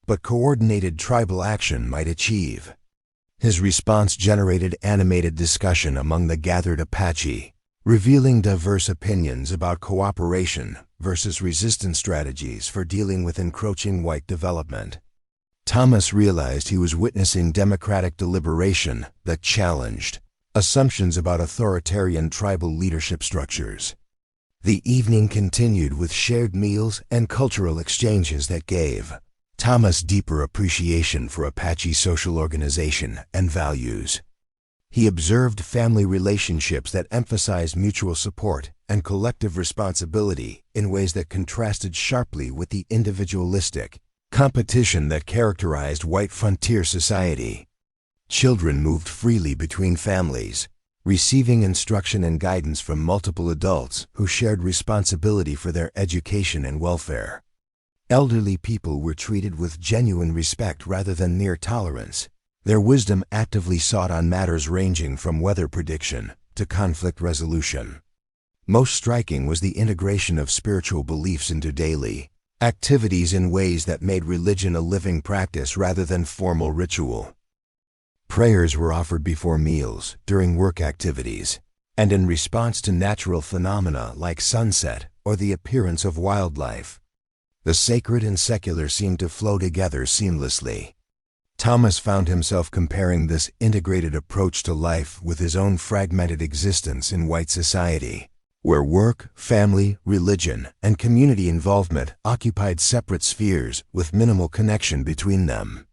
but coordinated tribal action might achieve. His response generated animated discussion among the gathered Apache, revealing diverse opinions about cooperation versus resistance strategies for dealing with encroaching white development. Thomas realized he was witnessing democratic deliberation that challenged assumptions about authoritarian tribal leadership structures. The evening continued with shared meals and cultural exchanges that gave Thomas deeper appreciation for Apache social organization and values. He observed family relationships that emphasized mutual support and collective responsibility in ways that contrasted sharply with the individualistic competition that characterized white frontier society. Children moved freely between families, receiving instruction and guidance from multiple adults who shared responsibility for their education and welfare. Elderly people were treated with genuine respect rather than mere tolerance, their wisdom actively sought on matters ranging from weather prediction to conflict resolution. Most striking was the integration of spiritual beliefs into daily activities in ways that made religion a living practice rather than formal ritual. Prayers were offered before meals, during work activities, and in response to natural phenomena like sunset or the appearance of wildlife. The sacred and secular seemed to flow together seamlessly. Thomas found himself comparing this integrated approach to life with his own fragmented existence in white society, where work, family, religion, and community involvement occupied separate spheres with minimal connection between them.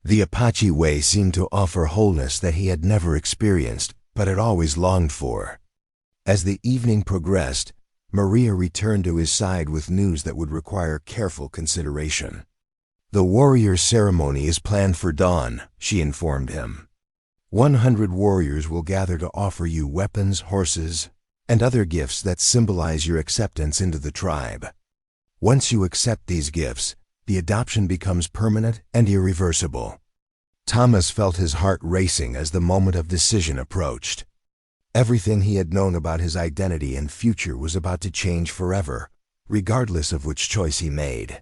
The Apache way seemed to offer wholeness that he had never experienced, but had always longed for. As the evening progressed, Maria returned to his side with news that would require careful consideration. The warrior ceremony is planned for dawn, she informed him. 100 warriors will gather to offer you weapons, horses, and other gifts that symbolize your acceptance into the tribe. Once you accept these gifts, the adoption becomes permanent and irreversible. Thomas felt his heart racing as the moment of decision approached. Everything he had known about his identity and future was about to change forever, regardless of which choice he made.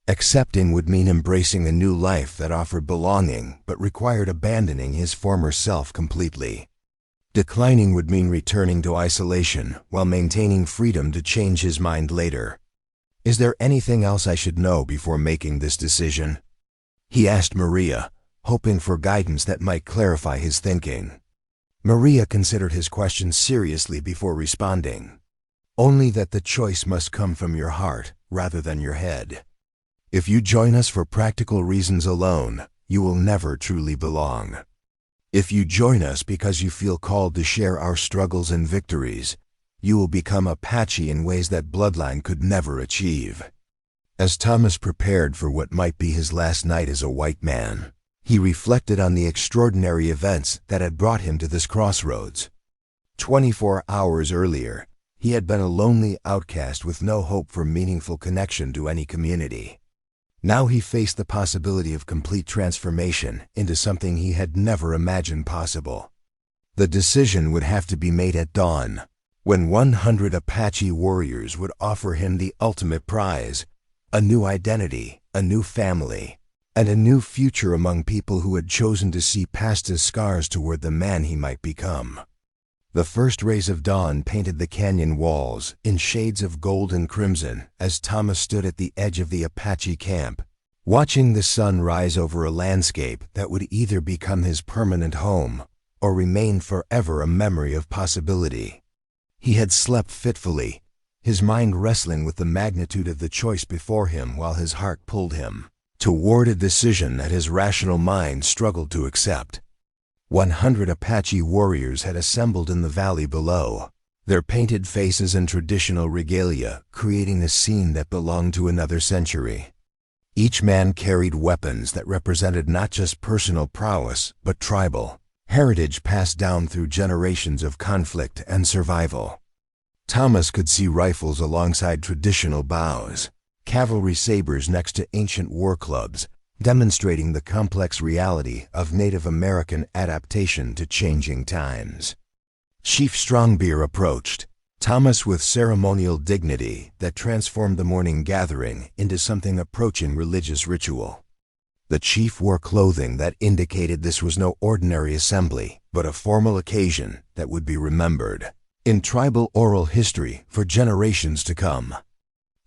Accepting would mean embracing a new life that offered belonging but required abandoning his former self completely. Declining would mean returning to isolation while maintaining freedom to change his mind later. Is there anything else I should know before making this decision? He asked Maria, hoping for guidance that might clarify his thinking. Maria considered his question seriously before responding. only that the choice must come from your heart rather than your head. If you join us for practical reasons alone, you will never truly belong. If you join us because you feel called to share our struggles and victories, you will become Apache in ways that bloodline could never achieve. As Thomas prepared for what might be his last night as a white man, he reflected on the extraordinary events that had brought him to this crossroads. 24 hours earlier, he had been a lonely outcast with no hope for meaningful connection to any community. Now he faced the possibility of complete transformation into something he had never imagined possible. The decision would have to be made at dawn, when 100 Apache warriors would offer him the ultimate prize, a new identity, a new family, and a new future among people who had chosen to see past his scars toward the man he might become. The first rays of dawn painted the canyon walls in shades of gold and crimson as Thomas stood at the edge of the Apache camp, watching the sun rise over a landscape that would either become his permanent home or remain forever a memory of possibility. He had slept fitfully, his mind wrestling with the magnitude of the choice before him while his heart pulled him toward a decision that his rational mind struggled to accept. 100 Apache warriors had assembled in the valley below, their painted faces and traditional regalia creating a scene that belonged to another century. Each man carried weapons that represented not just personal prowess, but tribal heritage passed down through generations of conflict and survival. Thomas could see rifles alongside traditional bows, cavalry sabers next to ancient war clubs, demonstrating the complex reality of Native American adaptation to changing times. Chief Strongbeer approached, Thomas with ceremonial dignity that transformed the morning gathering into something approaching religious ritual. The chief wore clothing that indicated this was no ordinary assembly, but a formal occasion that would be remembered in tribal oral history for generations to come.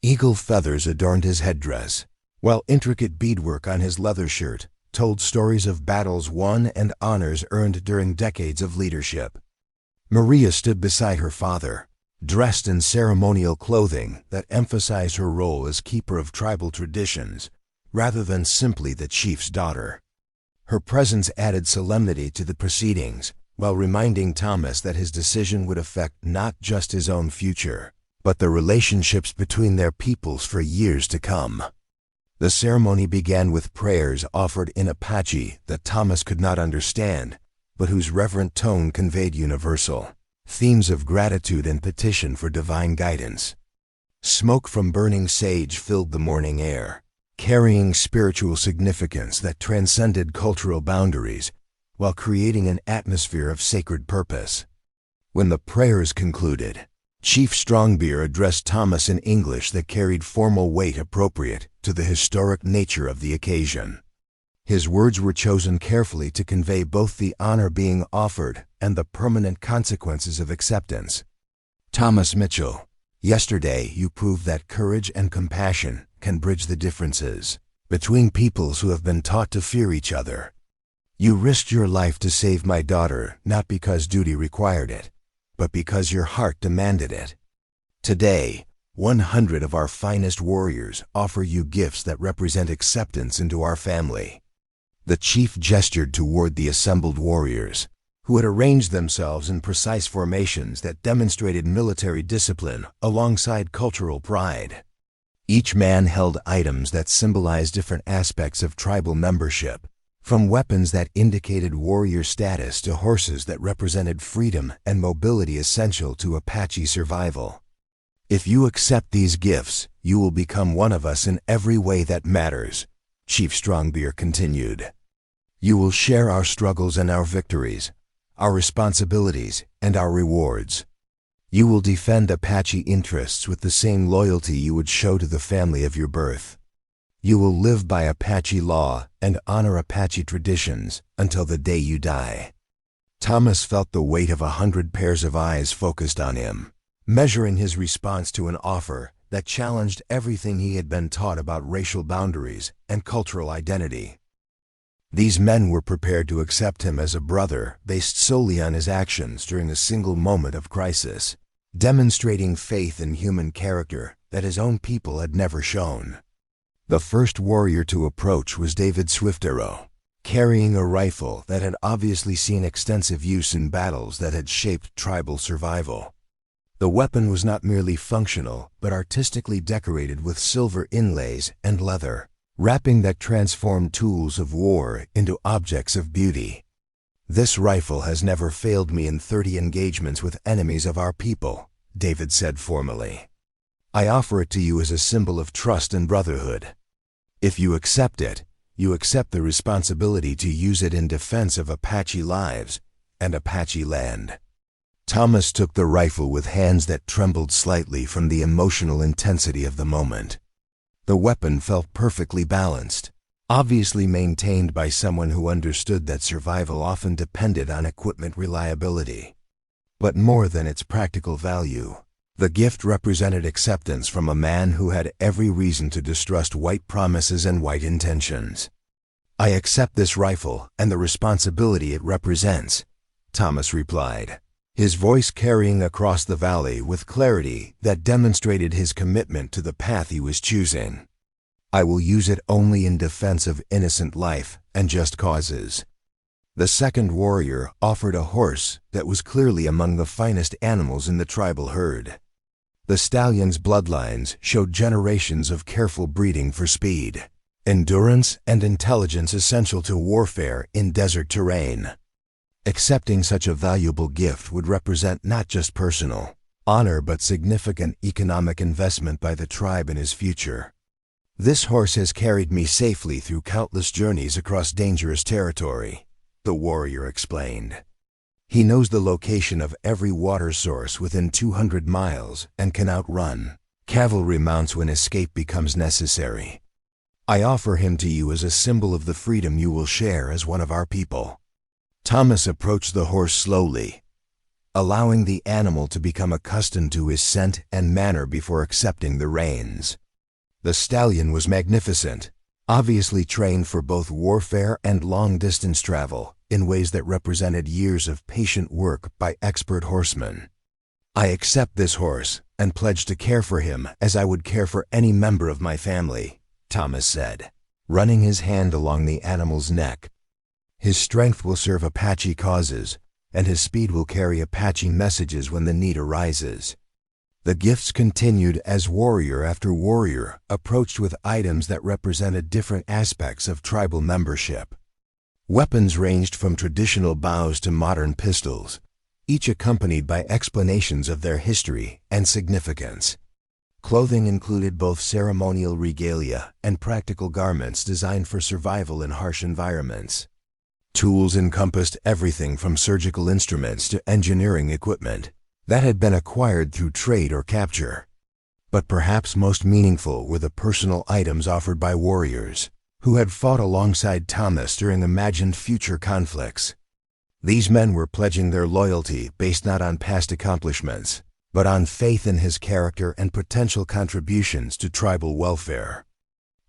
Eagle feathers adorned his headdress, while intricate beadwork on his leather shirt told stories of battles won and honors earned during decades of leadership. Maria stood beside her father, dressed in ceremonial clothing that emphasized her role as keeper of tribal traditions, rather than simply the chief's daughter. Her presence added solemnity to the proceedings, while reminding Thomas that his decision would affect not just his own future, but the relationships between their peoples for years to come. The ceremony began with prayers offered in Apache that Thomas could not understand, but whose reverent tone conveyed universal themes of gratitude and petition for divine guidance. Smoke from burning sage filled the morning air, carrying spiritual significance that transcended cultural boundaries, while creating an atmosphere of sacred purpose. When the prayers concluded, Chief Strongbeer addressed Thomas in English that carried formal weight appropriate to the historic nature of the occasion. His words were chosen carefully to convey both the honor being offered and the permanent consequences of acceptance. Thomas Mitchell, yesterday you proved that courage and compassion can bridge the differences between peoples who have been taught to fear each other. You risked your life to save my daughter not because duty required it, but because your heart demanded it. Today, 100 of our finest warriors offer you gifts that represent acceptance into our family. The chief gestured toward the assembled warriors, who had arranged themselves in precise formations that demonstrated military discipline alongside cultural pride. Each man held items that symbolized different aspects of tribal membership, from weapons that indicated warrior status to horses that represented freedom and mobility essential to Apache survival. If you accept these gifts, you will become one of us in every way that matters, Chief Strongbeer continued. You will share our struggles and our victories, our responsibilities and our rewards. You will defend Apache interests with the same loyalty you would show to the family of your birth. You will live by Apache law and honor Apache traditions until the day you die. Thomas felt the weight of 100 pairs of eyes focused on him, measuring his response to an offer that challenged everything he had been taught about racial boundaries and cultural identity. These men were prepared to accept him as a brother based solely on his actions during a single moment of crisis, demonstrating faith in human character that his own people had never shown. The first warrior to approach was David Swiftarrow, carrying a rifle that had obviously seen extensive use in battles that had shaped tribal survival. The weapon was not merely functional, but artistically decorated with silver inlays and leather, wrapping that transformed tools of war into objects of beauty. "This rifle has never failed me in 30 engagements with enemies of our people," David said formally. "I offer it to you as a symbol of trust and brotherhood. If you accept it, you accept the responsibility to use it in defense of Apache lives and Apache land." Thomas took the rifle with hands that trembled slightly from the emotional intensity of the moment. The weapon felt perfectly balanced, obviously maintained by someone who understood that survival often depended on equipment reliability. But more than its practical value, the gift represented acceptance from a man who had every reason to distrust white promises and white intentions. "I accept this rifle and the responsibility it represents," Thomas replied, his voice carrying across the valley with clarity that demonstrated his commitment to the path he was choosing. "I will use it only in defense of innocent life and just causes." The second warrior offered a horse that was clearly among the finest animals in the tribal herd. The stallion's bloodlines showed generations of careful breeding for speed, endurance, and intelligence essential to warfare in desert terrain. Accepting such a valuable gift would represent not just personal honor but significant economic investment by the tribe in his future. "This horse has carried me safely through countless journeys across dangerous territory," the warrior explained. "He knows the location of every water source within 200 miles and can outrun cavalry mounts when escape becomes necessary. I offer him to you as a symbol of the freedom you will share as one of our people." Thomas approached the horse slowly, allowing the animal to become accustomed to his scent and manner before accepting the reins. The stallion was magnificent, obviously trained for both warfare and long-distance travel in ways that represented years of patient work by expert horsemen. "I accept this horse and pledge to care for him as I would care for any member of my family," Thomas said, running his hand along the animal's neck. "His strength will serve Apache causes, and his speed will carry Apache messages when the need arises." The gifts continued as warrior after warrior approached with items that represented different aspects of tribal membership. Weapons ranged from traditional bows to modern pistols, each accompanied by explanations of their history and significance. Clothing included both ceremonial regalia and practical garments designed for survival in harsh environments. Tools encompassed everything from surgical instruments to engineering equipment that had been acquired through trade or capture. But perhaps most meaningful were the personal items offered by warriors who had fought alongside Thomas during imagined future conflicts. These men were pledging their loyalty based not on past accomplishments, but on faith in his character and potential contributions to tribal welfare.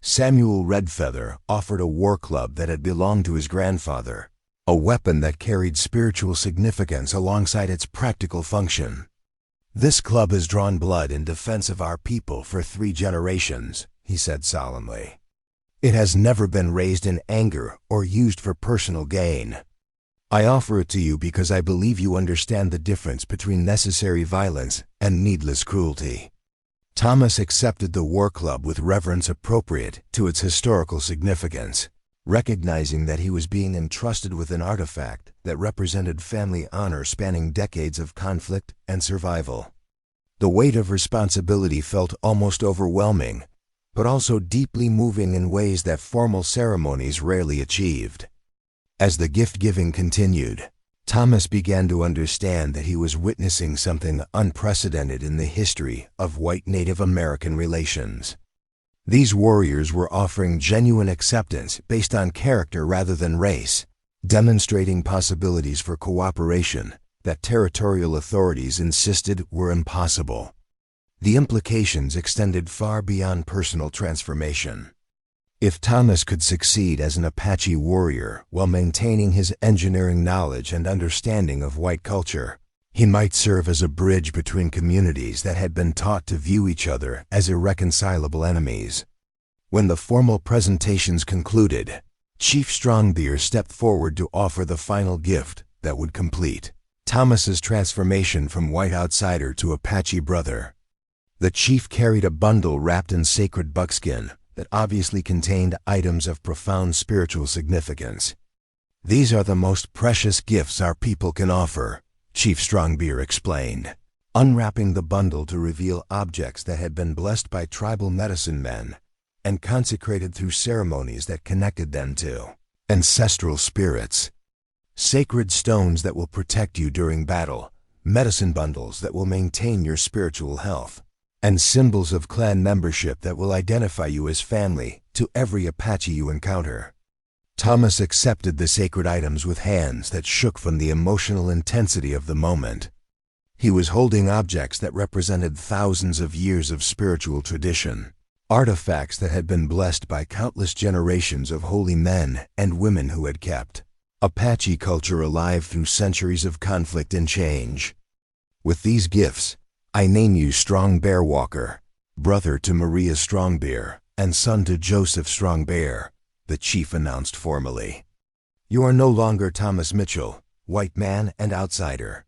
Samuel Redfeather offered a war club that had belonged to his grandfather, a weapon that carried spiritual significance alongside its practical function. "This club has drawn blood in defense of our people for 3 generations," he said solemnly. "It has never been raised in anger or used for personal gain. I offer it to you because I believe you understand the difference between necessary violence and needless cruelty." Thomas accepted the war club with reverence appropriate to its historical significance, recognizing that he was being entrusted with an artifact that represented family honor spanning decades of conflict and survival. The weight of responsibility felt almost overwhelming, but also deeply moving in ways that formal ceremonies rarely achieved. As the gift-giving continued, Thomas began to understand that he was witnessing something unprecedented in the history of white Native American relations. These warriors were offering genuine acceptance based on character rather than race, demonstrating possibilities for cooperation that territorial authorities insisted were impossible. The implications extended far beyond personal transformation. If Thomas could succeed as an Apache warrior while maintaining his engineering knowledge and understanding of white culture, He might serve as a bridge between communities that had been taught to view each other as irreconcilable enemies. When the formal presentations concluded, Chief Strongbeer stepped forward to offer the final gift that would complete Thomas's transformation from white outsider to Apache brother. The chief carried a bundle wrapped in sacred buckskin that obviously contained items of profound spiritual significance. "These are the most precious gifts our people can offer," Chief Strongbeer explained, unwrapping the bundle to reveal objects that had been blessed by tribal medicine men and consecrated through ceremonies that connected them to ancestral spirits. Sacred stones that will protect you during battle, medicine bundles that will maintain your spiritual health, and symbols of clan membership that will identify you as family to every Apache you encounter. Thomas accepted the sacred items with hands that shook from the emotional intensity of the moment. He was holding objects that represented thousands of years of spiritual tradition, artifacts that had been blessed by countless generations of holy men and women who had kept Apache culture alive through centuries of conflict and change. "With these gifts, I name you Strong Bear Walker, brother to Maria Strongbeer and son to Joseph Strongbear," the chief announced formally. "You are no longer Thomas Mitchell, white man and outsider.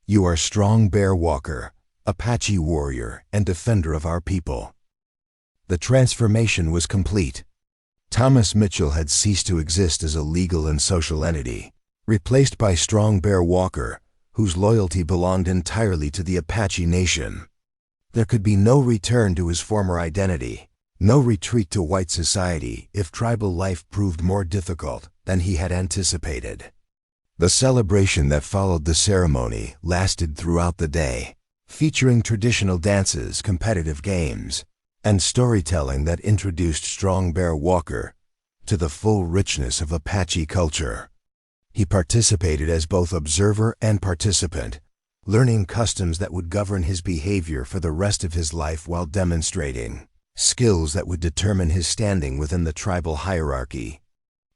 You are Strong Bear Walker, Apache warrior and defender of our people." The transformation was complete. Thomas Mitchell had ceased to exist as a legal and social entity, replaced by Strong Bear Walker, whose loyalty belonged entirely to the Apache Nation. There could be no return to his former identity, no retreat to white society if tribal life proved more difficult than he had anticipated. The celebration that followed the ceremony lasted throughout the day, featuring traditional dances, competitive games, and storytelling that introduced Strong Bear Walker to the full richness of Apache culture. He participated as both observer and participant, learning customs that would govern his behavior for the rest of his life while demonstrating skills that would determine his standing within the tribal hierarchy.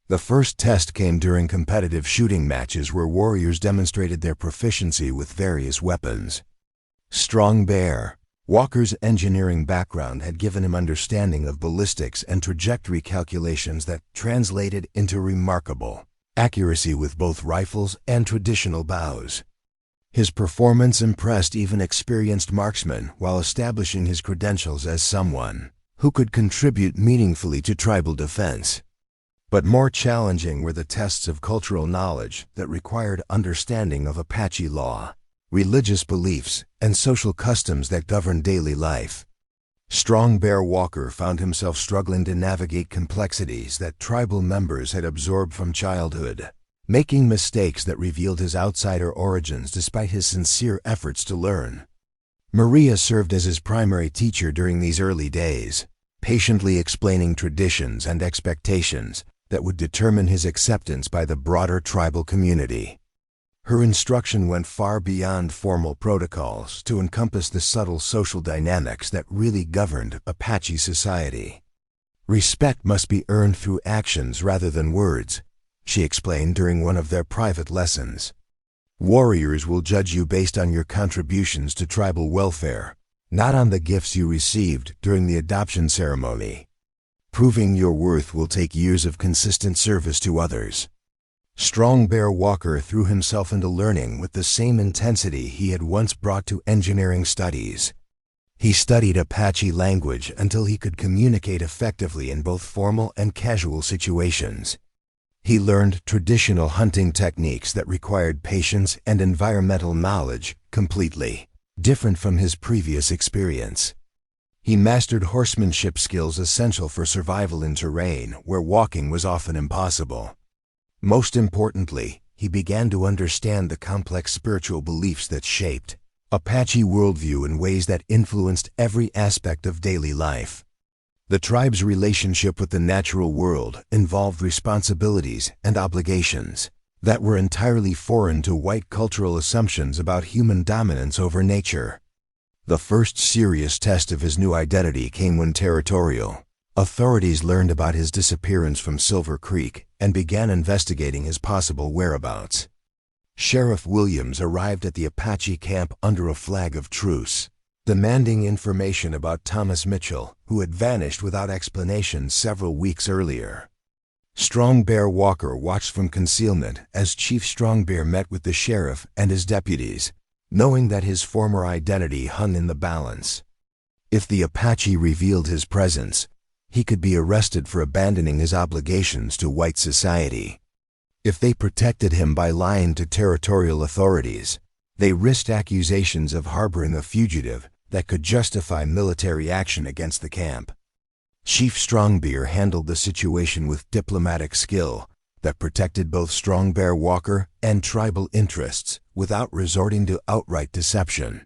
The first test came during competitive shooting matches where warriors demonstrated their proficiency with various weapons. Strong Bear Walker's engineering background had given him understanding of ballistics and trajectory calculations that translated into remarkable accuracy with both rifles and traditional bows. His performance impressed even experienced marksmen while establishing his credentials as someone who could contribute meaningfully to tribal defense. But more challenging were the tests of cultural knowledge that required understanding of Apache law, religious beliefs, and social customs that govern daily life. Strong Bear Walker found himself struggling to navigate complexities that tribal members had absorbed from childhood, making mistakes that revealed his outsider origins despite his sincere efforts to learn. Maria served as his primary teacher during these early days, patiently explaining traditions and expectations that would determine his acceptance by the broader tribal community. Her instruction went far beyond formal protocols to encompass the subtle social dynamics that really governed Apache society. "Respect must be earned through actions rather than words," she explained during one of their private lessons. "Warriors will judge you based on your contributions to tribal welfare, not on the gifts you received during the adoption ceremony. Proving your worth will take years of consistent service to others." Strong Bear Walker threw himself into learning with the same intensity he had once brought to engineering studies. He studied Apache language until he could communicate effectively in both formal and casual situations. He learned traditional hunting techniques that required patience and environmental knowledge completely different from his previous experience. He mastered horsemanship skills essential for survival in terrain where walking was often impossible. Most importantly, he began to understand the complex spiritual beliefs that shaped Apache worldview in ways that influenced every aspect of daily life. The tribe's relationship with the natural world involved responsibilities and obligations that were entirely foreign to white cultural assumptions about human dominance over nature. The first serious test of his new identity came when territorial authorities learned about his disappearance from Silver Creek and began investigating his possible whereabouts. Sheriff Williams arrived at the Apache camp under a flag of truce, demanding information about Thomas Mitchell, who had vanished without explanation several weeks earlier. Strong Bear Walker watched from concealment as Chief Strong Bear met with the sheriff and his deputies, knowing that his former identity hung in the balance. If the Apache revealed his presence, he could be arrested for abandoning his obligations to white society. If they protected him by lying to territorial authorities, they risked accusations of harboring a fugitive that could justify military action against the camp. Chief Strongbear handled the situation with diplomatic skill that protected both Strong Bear Walker and tribal interests without resorting to outright deception.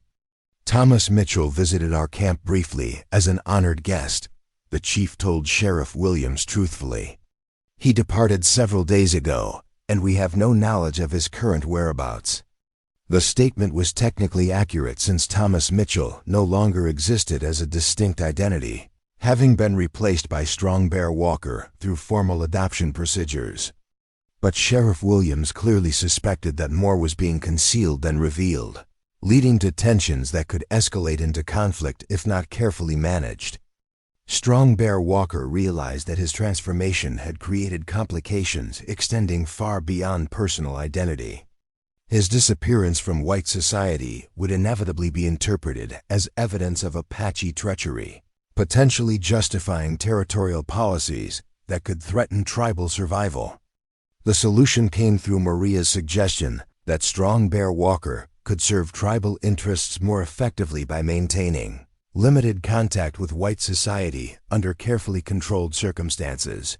Thomas Mitchell visited our camp briefly as an honored guest, the chief told Sheriff Williams truthfully. He departed several days ago, and we have no knowledge of his current whereabouts. The statement was technically accurate since Thomas Mitchell no longer existed as a distinct identity, having been replaced by Strong Bear Walker through formal adoption procedures. But Sheriff Williams clearly suspected that more was being concealed than revealed, leading to tensions that could escalate into conflict if not carefully managed. Strong Bear Walker realized that his transformation had created complications extending far beyond personal identity. His disappearance from white society would inevitably be interpreted as evidence of Apache treachery, potentially justifying territorial policies that could threaten tribal survival. The solution came through Maria's suggestion that Strong Bear Walker could serve tribal interests more effectively by maintaining limited contact with white society under carefully controlled circumstances.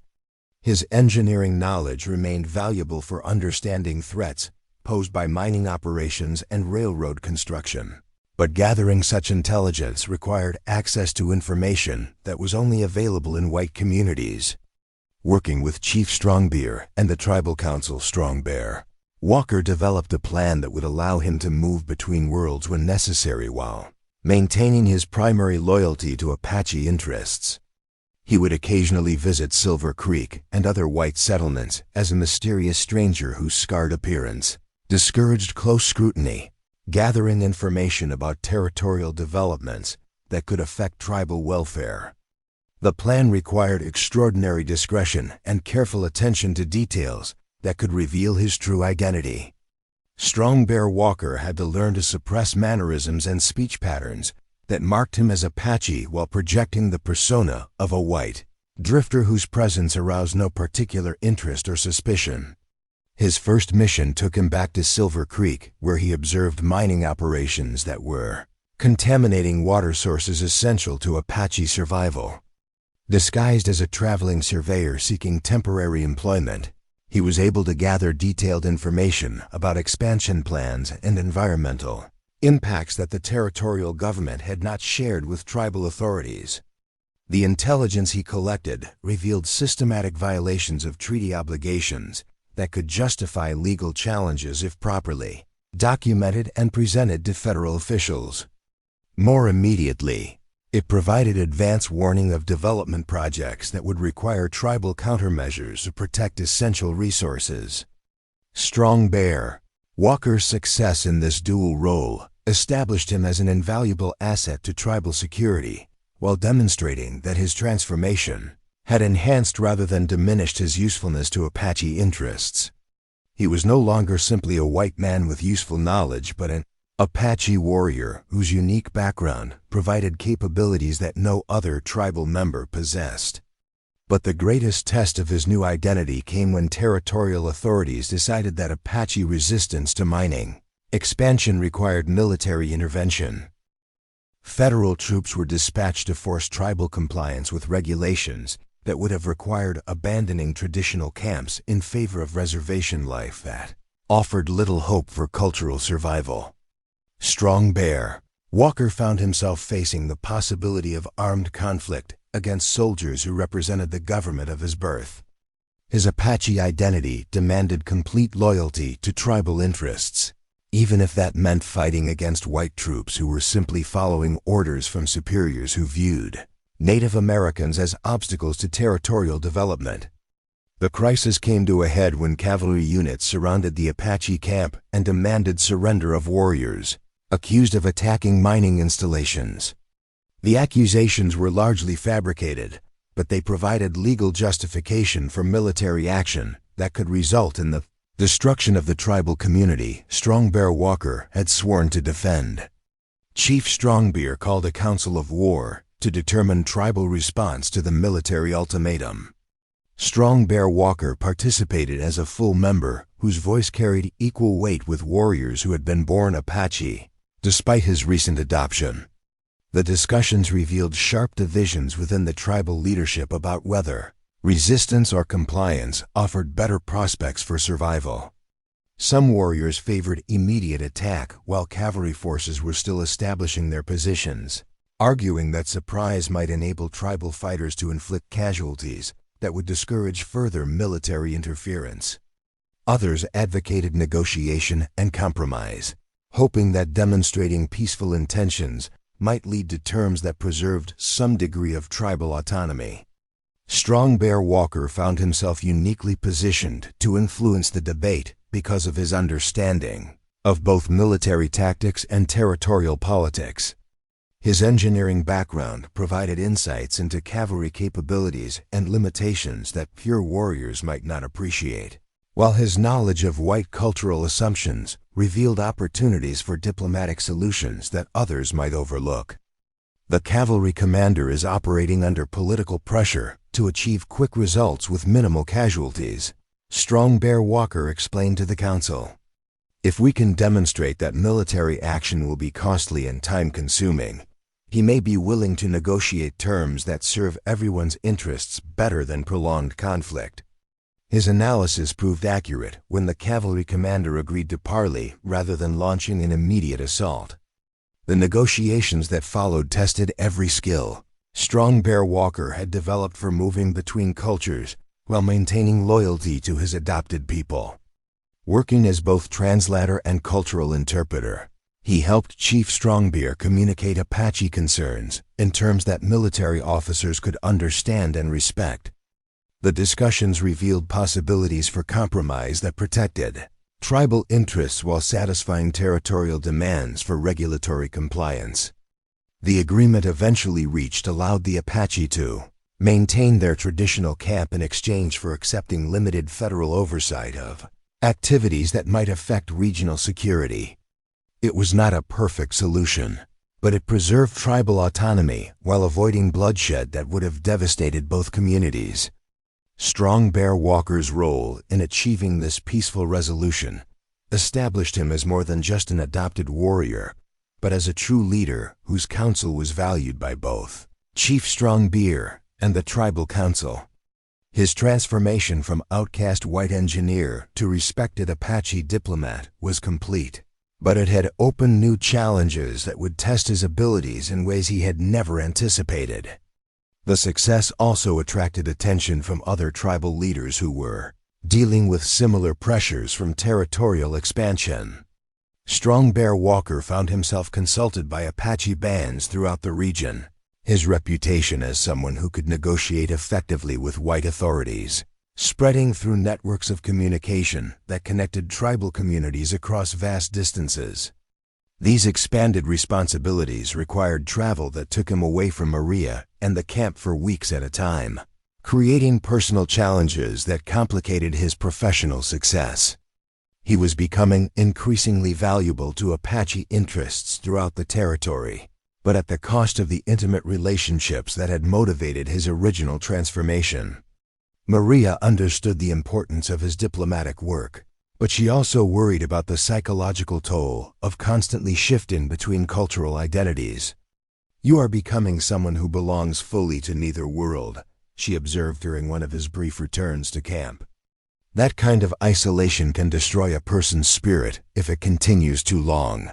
His engineering knowledge remained valuable for understanding threats posed by mining operations and railroad construction. But gathering such intelligence required access to information that was only available in white communities. Working with Chief Strongbear and the tribal council Strong Bear, Walker developed a plan that would allow him to move between worlds when necessary while maintaining his primary loyalty to Apache interests. He would occasionally visit Silver Creek and other white settlements as a mysterious stranger whose scarred appearance discouraged close scrutiny, gathering information about territorial developments that could affect tribal welfare. The plan required extraordinary discretion and careful attention to details that could reveal his true identity. Strong Bear Walker had to learn to suppress mannerisms and speech patterns that marked him as Apache while projecting the persona of a white drifter whose presence aroused no particular interest or suspicion. His first mission took him back to Silver Creek, where he observed mining operations that were contaminating water sources essential to Apache survival. Disguised as a traveling surveyor seeking temporary employment, he was able to gather detailed information about expansion plans and environmental impacts that the territorial government had not shared with tribal authorities. The intelligence he collected revealed systematic violations of treaty obligations that could justify legal challenges if properly documented and presented to federal officials. More immediately, it provided advance warning of development projects that would require tribal countermeasures to protect essential resources. Strong Bear Walker's success in this dual role established him as an invaluable asset to tribal security, while demonstrating that his transformation had enhanced rather than diminished his usefulness to Apache interests. He was no longer simply a white man with useful knowledge, but an Apache warrior whose unique background provided capabilities that no other tribal member possessed. But the greatest test of his new identity came when territorial authorities decided that Apache resistance to mining expansion required military intervention. Federal troops were dispatched to force tribal compliance with regulations that would have required abandoning traditional camps in favor of reservation life that offered little hope for cultural survival. Strong Bear Walker found himself facing the possibility of armed conflict against soldiers who represented the government of his birth. His Apache identity demanded complete loyalty to tribal interests, even if that meant fighting against white troops who were simply following orders from superiors who viewed Native Americans as obstacles to territorial development. The crisis came to a head when cavalry units surrounded the Apache camp and demanded surrender of warriors, accused of attacking mining installations. The accusations were largely fabricated, but they provided legal justification for military action that could result in the destruction of the tribal community Strong Bear Walker had sworn to defend. Chief Strongbear called a council of war to determine tribal response to the military ultimatum. Strong Bear Walker participated as a full member whose voice carried equal weight with warriors who had been born Apache, despite his recent adoption. The discussions revealed sharp divisions within the tribal leadership about whether resistance or compliance offered better prospects for survival. Some warriors favored immediate attack while cavalry forces were still establishing their positions, arguing that surprise might enable tribal fighters to inflict casualties that would discourage further military interference. Others advocated negotiation and compromise, hoping that demonstrating peaceful intentions might lead to terms that preserved some degree of tribal autonomy. Strong Bear Walker found himself uniquely positioned to influence the debate because of his understanding of both military tactics and territorial politics. His engineering background provided insights into cavalry capabilities and limitations that pure warriors might not appreciate, while his knowledge of white cultural assumptions revealed opportunities for diplomatic solutions that others might overlook. The cavalry commander is operating under political pressure to achieve quick results with minimal casualties, Strong Bear Walker explained to the council. If we can demonstrate that military action will be costly and time-consuming, he may be willing to negotiate terms that serve everyone's interests better than prolonged conflict. His analysis proved accurate when the cavalry commander agreed to parley rather than launching an immediate assault. The negotiations that followed tested every skill Strong Bear Walker had developed for moving between cultures while maintaining loyalty to his adopted people. Working as both translator and cultural interpreter, he helped Chief Strongbear communicate Apache concerns in terms that military officers could understand and respect. The discussions revealed possibilities for compromise that protected tribal interests while satisfying territorial demands for regulatory compliance. The agreement eventually reached allowed the Apache to maintain their traditional camp in exchange for accepting limited federal oversight of activities that might affect regional security. It was not a perfect solution, but it preserved tribal autonomy while avoiding bloodshed that would have devastated both communities. Strong Bear Walker's role in achieving this peaceful resolution established him as more than just an adopted warrior, but as a true leader whose counsel was valued by both Chief Strongbear and the tribal council. His transformation from outcast white engineer to respected Apache diplomat was complete, but it had opened new challenges that would test his abilities in ways he had never anticipated. The success also attracted attention from other tribal leaders who were dealing with similar pressures from territorial expansion. Strong Bear Walker found himself consulted by Apache bands throughout the region, his reputation as someone who could negotiate effectively with white authorities spreading through networks of communication that connected tribal communities across vast distances. These expanded responsibilities required travel that took him away from Maria and the camp for weeks at a time, creating personal challenges that complicated his professional success. He was becoming increasingly valuable to Apache interests throughout the territory, but at the cost of the intimate relationships that had motivated his original transformation. Maria understood the importance of his diplomatic work, but she also worried about the psychological toll of constantly shifting between cultural identities. "You are becoming someone who belongs fully to neither world," she observed during one of his brief returns to camp. That kind of isolation can destroy a person's spirit if it continues too long.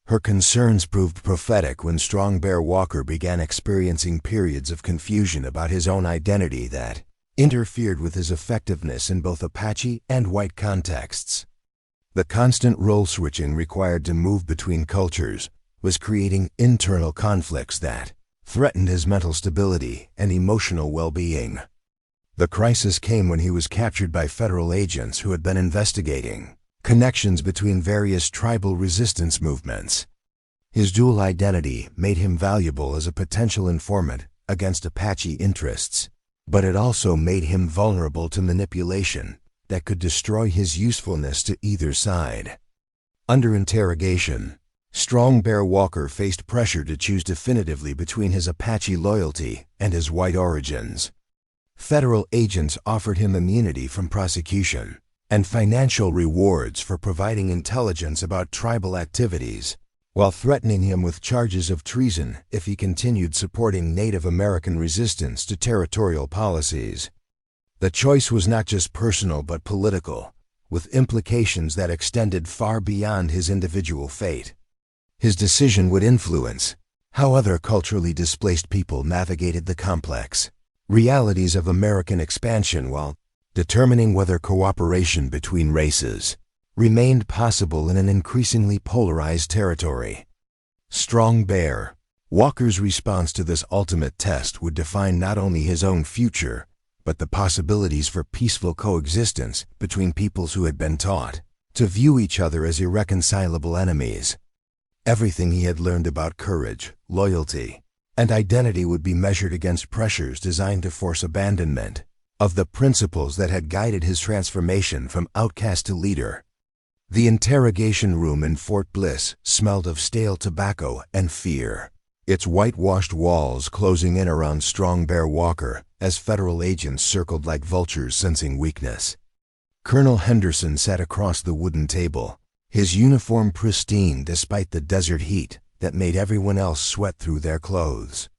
Her concerns proved prophetic when Strong Bear Walker began experiencing periods of confusion about his own identity that interfered with his effectiveness in both Apache and white contexts. The constant role switching required to move between cultures was creating internal conflicts that threatened his mental stability and emotional well-being. The crisis came when he was captured by federal agents who had been investigating connections between various tribal resistance movements. His dual identity made him valuable as a potential informant against Apache interests, but it also made him vulnerable to manipulation that could destroy his usefulness to either side. Under interrogation, Strong Bear Walker faced pressure to choose definitively between his Apache loyalty and his white origins. Federal agents offered him immunity from prosecution and financial rewards for providing intelligence about tribal activities, while threatening him with charges of treason if he continued supporting Native American resistance to territorial policies. The choice was not just personal but political, with implications that extended far beyond his individual fate. His decision would influence how other culturally displaced people navigated the complex realities of American expansion, while determining whether cooperation between races remained possible in an increasingly polarized territory. Strong Bear Walker's response to this ultimate test would define not only his own future, but the possibilities for peaceful coexistence between peoples who had been taught to view each other as irreconcilable enemies. Everything he had learned about courage, loyalty, and identity would be measured against pressures designed to force abandonment of the principles that had guided his transformation from outcast to leader. The interrogation room in Fort Bliss smelled of stale tobacco and fear, its whitewashed walls closing in around Strong Bear Walker as federal agents circled like vultures sensing weakness. Colonel Henderson sat across the wooden table, his uniform pristine despite the desert heat that made everyone else sweat through their clothes.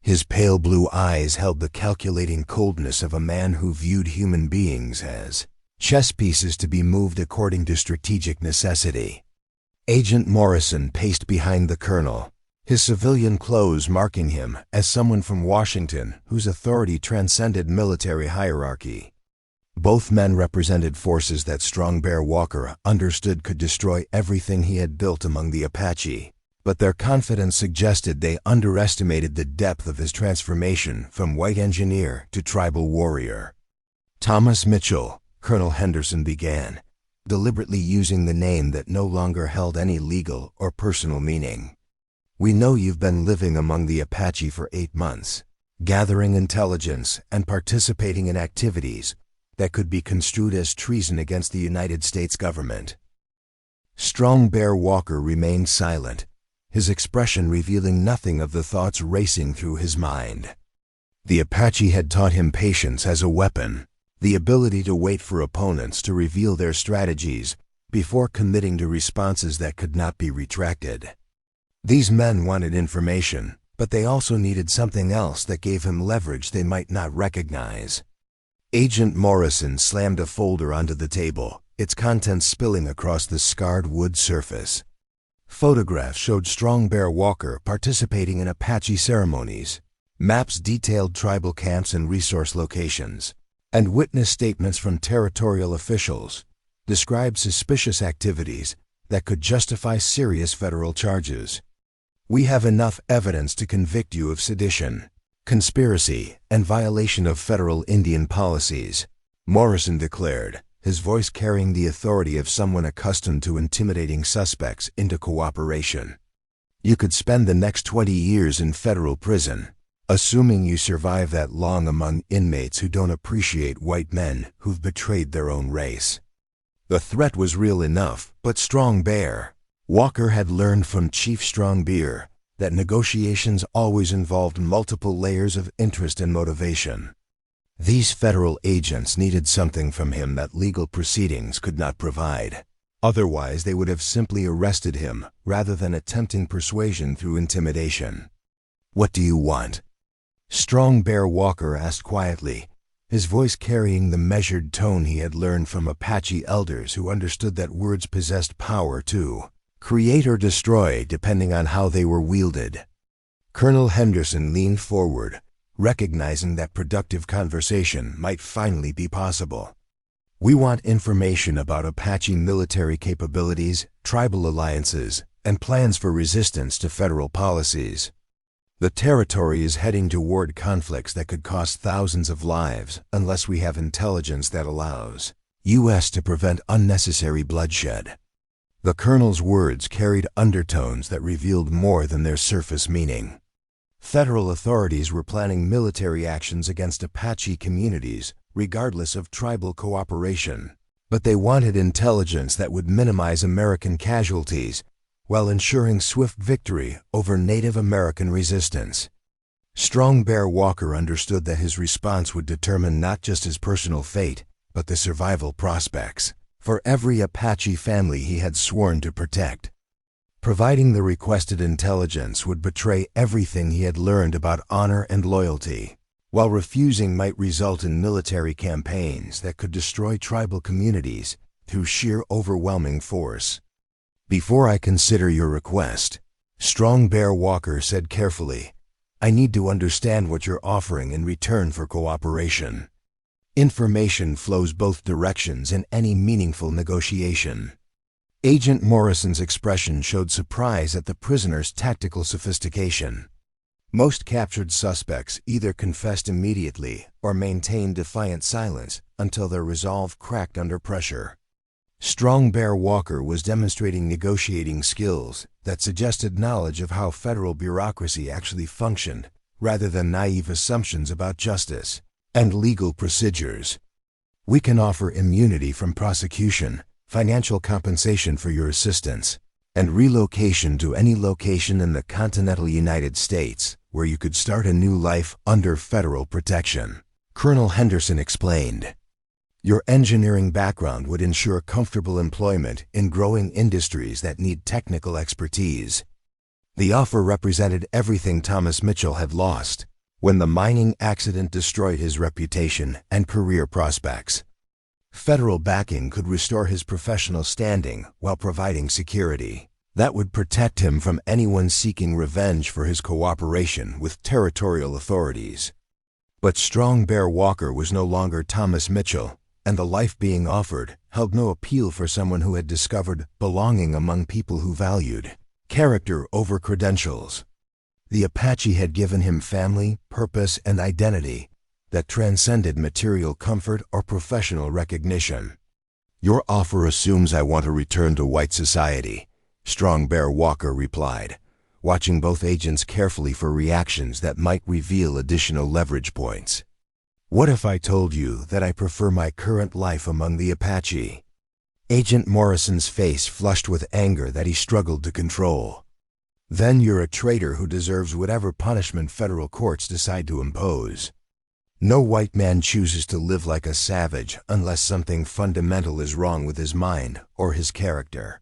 His pale blue eyes held the calculating coldness of a man who viewed human beings as chess pieces to be moved according to strategic necessity. Agent Morrison paced behind the colonel, his civilian clothes marking him as someone from Washington whose authority transcended military hierarchy. Both men represented forces that Strong Bear Walker understood could destroy everything he had built among the Apache, but their confidence suggested they underestimated the depth of his transformation from white engineer to tribal warrior. Thomas Mitchell, Colonel Henderson began, deliberately using the name that no longer held any legal or personal meaning. We know you've been living among the Apache for 8 months, gathering intelligence and participating in activities that could be construed as treason against the United States government. Strong Bear Walker remained silent, his expression revealing nothing of the thoughts racing through his mind. The Apache had taught him patience as a weapon, the ability to wait for opponents to reveal their strategies before committing to responses that could not be retracted. These men wanted information, but they also needed something else that gave him leverage they might not recognize. Agent Morrison slammed a folder onto the table, its contents spilling across the scarred wood surface. Photographs showed Strong Bear Walker participating in Apache ceremonies. Maps detailed tribal camps and resource locations, and witness statements from territorial officials described suspicious activities that could justify serious federal charges. We have enough evidence to convict you of sedition, conspiracy, and violation of federal Indian policies, Morrison declared, his voice carrying the authority of someone accustomed to intimidating suspects into cooperation. You could spend the next 20 years in federal prison, assuming you survive that long among inmates who don't appreciate white men who've betrayed their own race. The threat was real enough, but Strong Bear Walker had learned from Chief Strong Bear that negotiations always involved multiple layers of interest and motivation. These federal agents needed something from him that legal proceedings could not provide. Otherwise, they would have simply arrested him rather than attempting persuasion through intimidation. "What do you want?" Strong Bear Walker asked quietly, his voice carrying the measured tone he had learned from Apache elders who understood that words possessed power to create or destroy depending on how they were wielded. Colonel Henderson leaned forward, recognizing that productive conversation might finally be possible. "We want information about Apache military capabilities, tribal alliances, and plans for resistance to federal policies." The territory is heading toward conflicts that could cost thousands of lives unless we have intelligence that allows U.S. to prevent unnecessary bloodshed. The colonel's words carried undertones that revealed more than their surface meaning. Federal authorities were planning military actions against Apache communities, regardless of tribal cooperation. But they wanted intelligence that would minimize American casualties while ensuring swift victory over Native American resistance. Strong Bear Walker understood that his response would determine not just his personal fate, but the survival prospects for every Apache family he had sworn to protect. Providing the requested intelligence would betray everything he had learned about honor and loyalty, while refusing might result in military campaigns that could destroy tribal communities through sheer overwhelming force. "Before I consider your request," Strong Bear Walker said carefully, "I need to understand what you're offering in return for cooperation." Information flows both directions in any meaningful negotiation. Agent Morrison's expression showed surprise at the prisoner's tactical sophistication. Most captured suspects either confessed immediately or maintained defiant silence until their resolve cracked under pressure. Strong Bear Walker was demonstrating negotiating skills that suggested knowledge of how federal bureaucracy actually functioned, rather than naive assumptions about justice and legal procedures. "We can offer immunity from prosecution, financial compensation for your assistance, and relocation to any location in the continental United States where you could start a new life under federal protection," Colonel Henderson explained. "Your engineering background would ensure comfortable employment in growing industries that need technical expertise." The offer represented everything Thomas Mitchell had lost when the mining accident destroyed his reputation and career prospects. Federal backing could restore his professional standing while providing security that would protect him from anyone seeking revenge for his cooperation with territorial authorities. But Strong Bear Walker was no longer Thomas Mitchell, and the life being offered held no appeal for someone who had discovered belonging among people who valued character over credentials. The Apache had given him family, purpose, and identity that transcended material comfort or professional recognition. "Your offer assumes I want to return to white society," Strong Bear Walker replied, watching both agents carefully for reactions that might reveal additional leverage points. "What if I told you that I prefer my current life among the Apache?" Agent Morrison's face flushed with anger that he struggled to control. "Then you're a traitor who deserves whatever punishment federal courts decide to impose. No white man chooses to live like a savage unless something fundamental is wrong with his mind or his character."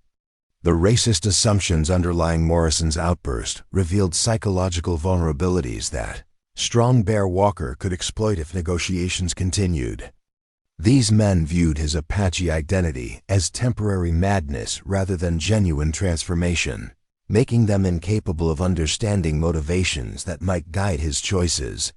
The racist assumptions underlying Morrison's outburst revealed psychological vulnerabilities that Strong Bear Walker could exploit if negotiations continued. These men viewed his Apache identity as temporary madness rather than genuine transformation, making them incapable of understanding motivations that might guide his choices.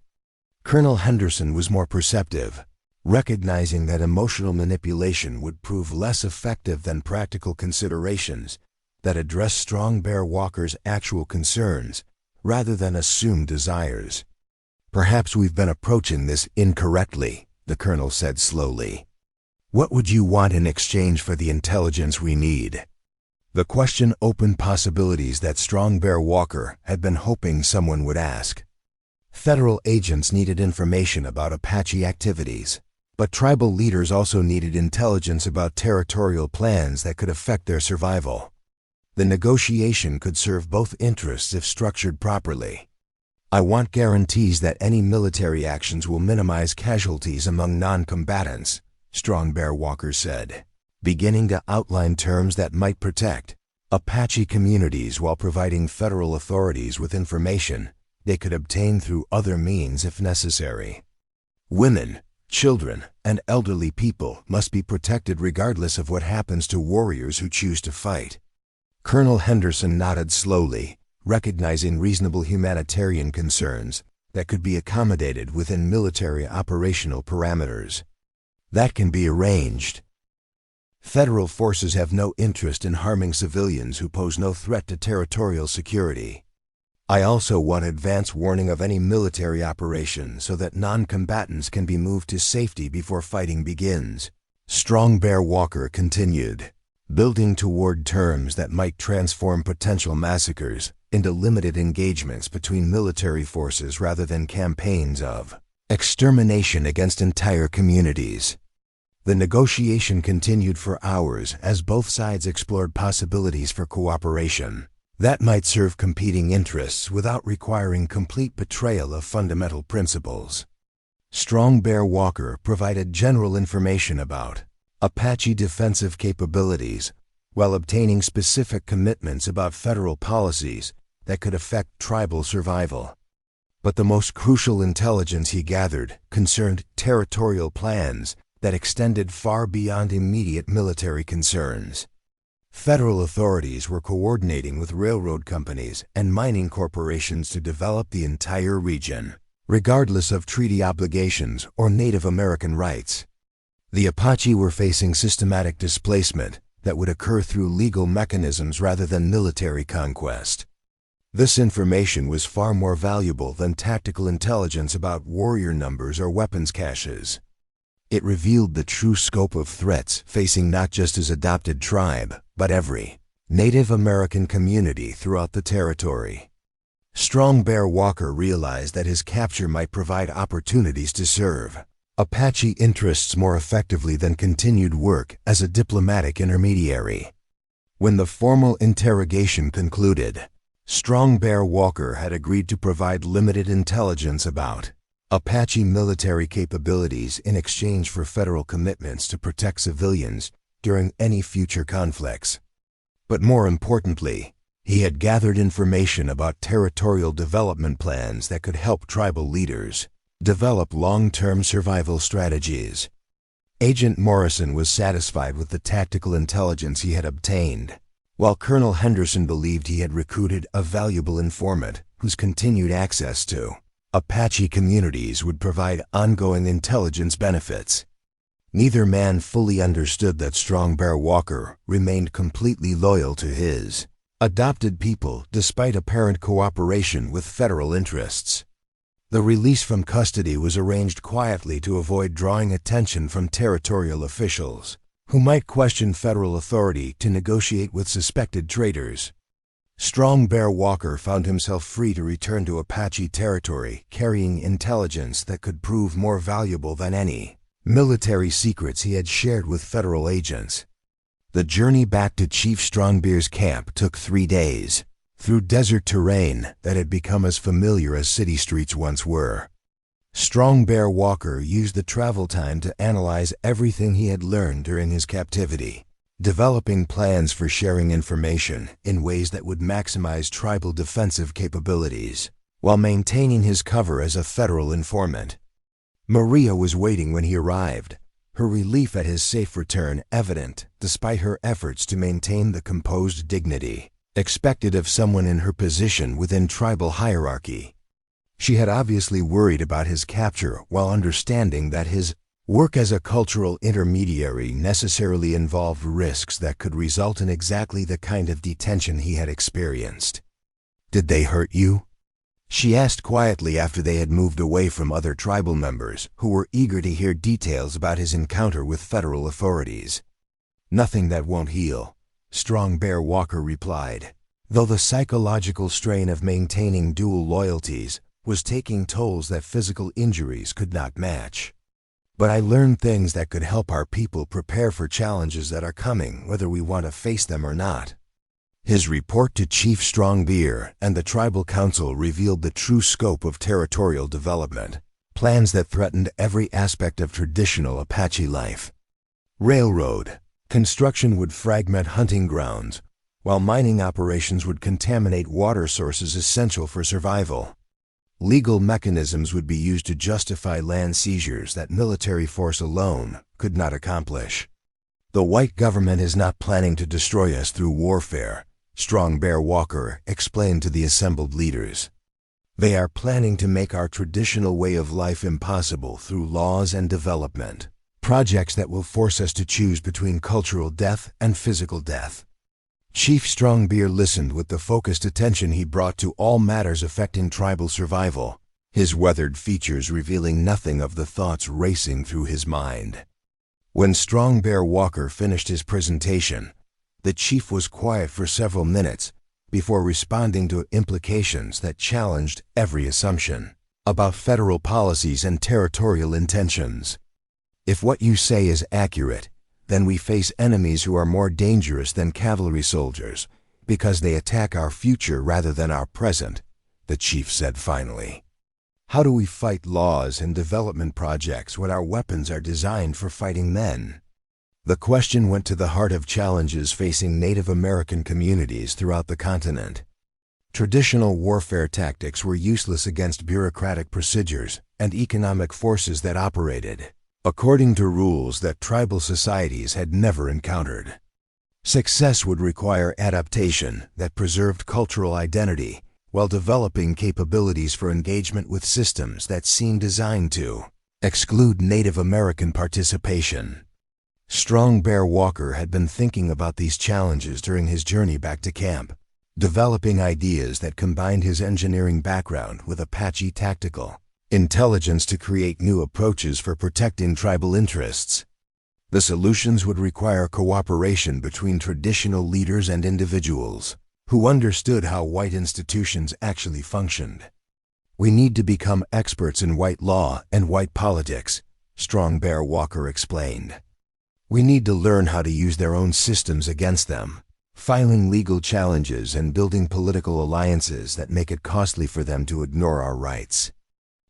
Colonel Henderson was more perceptive, recognizing that emotional manipulation would prove less effective than practical considerations that address Strong Bear Walker's actual concerns rather than assumed desires. "Perhaps we've been approaching this incorrectly," the colonel said slowly. "What would you want in exchange for the intelligence we need?" The question opened possibilities that Strong Bear Walker had been hoping someone would ask. Federal agents needed information about Apache activities, but tribal leaders also needed intelligence about territorial plans that could affect their survival. The negotiation could serve both interests if structured properly. "I want guarantees that any military actions will minimize casualties among non-combatants," Strong Bear Walker said, beginning to outline terms that might protect Apache communities while providing federal authorities with information they could obtain through other means if necessary. "Women, children, and elderly people must be protected regardless of what happens to warriors who choose to fight." Colonel Henderson nodded slowly, recognizing reasonable humanitarian concerns that could be accommodated within military operational parameters. "That can be arranged. Federal forces have no interest in harming civilians who pose no threat to territorial security." I also want advance warning of any military operation so that non-combatants can be moved to safety before fighting begins. Strong Bear Walker continued, building toward terms that might transform potential massacres into limited engagements between military forces rather than campaigns of extermination against entire communities. The negotiation continued for hours as both sides explored possibilities for cooperation that might serve competing interests without requiring complete betrayal of fundamental principles. Strong Bear Walker provided general information about Apache defensive capabilities while obtaining specific commitments about federal policies that could affect tribal survival. But the most crucial intelligence he gathered concerned territorial plans that extended far beyond immediate military concerns. Federal authorities were coordinating with railroad companies and mining corporations to develop the entire region, regardless of treaty obligations or Native American rights. The Apache were facing systematic displacement that would occur through legal mechanisms rather than military conquest. This information was far more valuable than tactical intelligence about warrior numbers or weapons caches. It revealed the true scope of threats facing not just his adopted tribe, but every Native American community throughout the territory. Strong Bear Walker realized that his capture might provide opportunities to serve Apache interests more effectively than continued work as a diplomatic intermediary. When the formal interrogation concluded, Strong Bear Walker had agreed to provide limited intelligence about Apache military capabilities in exchange for federal commitments to protect civilians during any future conflicts. But more importantly, he had gathered information about territorial development plans that could help tribal leaders develop long-term survival strategies. Agent Morrison was satisfied with the tactical intelligence he had obtained, while Colonel Henderson believed he had recruited a valuable informant whose continued access to Apache communities would provide ongoing intelligence benefits. Neither man fully understood that Strong Bear Walker remained completely loyal to his adopted people despite apparent cooperation with federal interests. The release from custody was arranged quietly to avoid drawing attention from territorial officials, who might question federal authority to negotiate with suspected traitors. Strong Bear Walker found himself free to return to Apache territory, carrying intelligence that could prove more valuable than any military secrets he had shared with federal agents. The journey back to Chief Strongbear's camp took 3 days, through desert terrain that had become as familiar as city streets once were. Strong Bear Walker used the travel time to analyze everything he had learned during his captivity, developing plans for sharing information in ways that would maximize tribal defensive capabilities, while maintaining his cover as a federal informant. Maria was waiting when he arrived, her relief at his safe return evident despite her efforts to maintain the composed dignity expected of someone in her position within tribal hierarchy. She had obviously worried about his capture while understanding that his work as a cultural intermediary necessarily involved risks that could result in exactly the kind of detention he had experienced. "Did they hurt you?" she asked quietly after they had moved away from other tribal members who were eager to hear details about his encounter with federal authorities. "Nothing that won't heal," Strong Bear Walker replied, though the psychological strain of maintaining dual loyalties was taking tolls that physical injuries could not match. "But I learned things that could help our people prepare for challenges that are coming whether we want to face them or not." His report to Chief Strongbear and the Tribal Council revealed the true scope of territorial development, plans that threatened every aspect of traditional Apache life. Railroad construction would fragment hunting grounds, while mining operations would contaminate water sources essential for survival. Legal mechanisms would be used to justify land seizures that military force alone could not accomplish. "The white government is not planning to destroy us through warfare," Strong Bear Walker explained to the assembled leaders. "They are planning to make our traditional way of life impossible through laws and development, projects that will force us to choose between cultural death and physical death." Chief Strongbeer listened with the focused attention he brought to all matters affecting tribal survival, his weathered features revealing nothing of the thoughts racing through his mind. When Strongbear Walker finished his presentation, the chief was quiet for several minutes before responding to implications that challenged every assumption about federal policies and territorial intentions. If what you say is accurate, then we face enemies who are more dangerous than cavalry soldiers because they attack our future rather than our present, the chief said finally. How do we fight laws and development projects when our weapons are designed for fighting men? The question went to the heart of challenges facing Native American communities throughout the continent. Traditional warfare tactics were useless against bureaucratic procedures and economic forces that operated according to rules that tribal societies had never encountered. Success would require adaptation that preserved cultural identity while developing capabilities for engagement with systems that seemed designed to exclude Native American participation. Strongbear Walker had been thinking about these challenges during his journey back to camp, developing ideas that combined his engineering background with Apache tactical intelligence to create new approaches for protecting tribal interests. The solutions would require cooperation between traditional leaders and individuals who understood how white institutions actually functioned. We need to become experts in white law and white politics, Strongbear Walker explained. We need to learn how to use their own systems against them, filing legal challenges and building political alliances that make it costly for them to ignore our rights.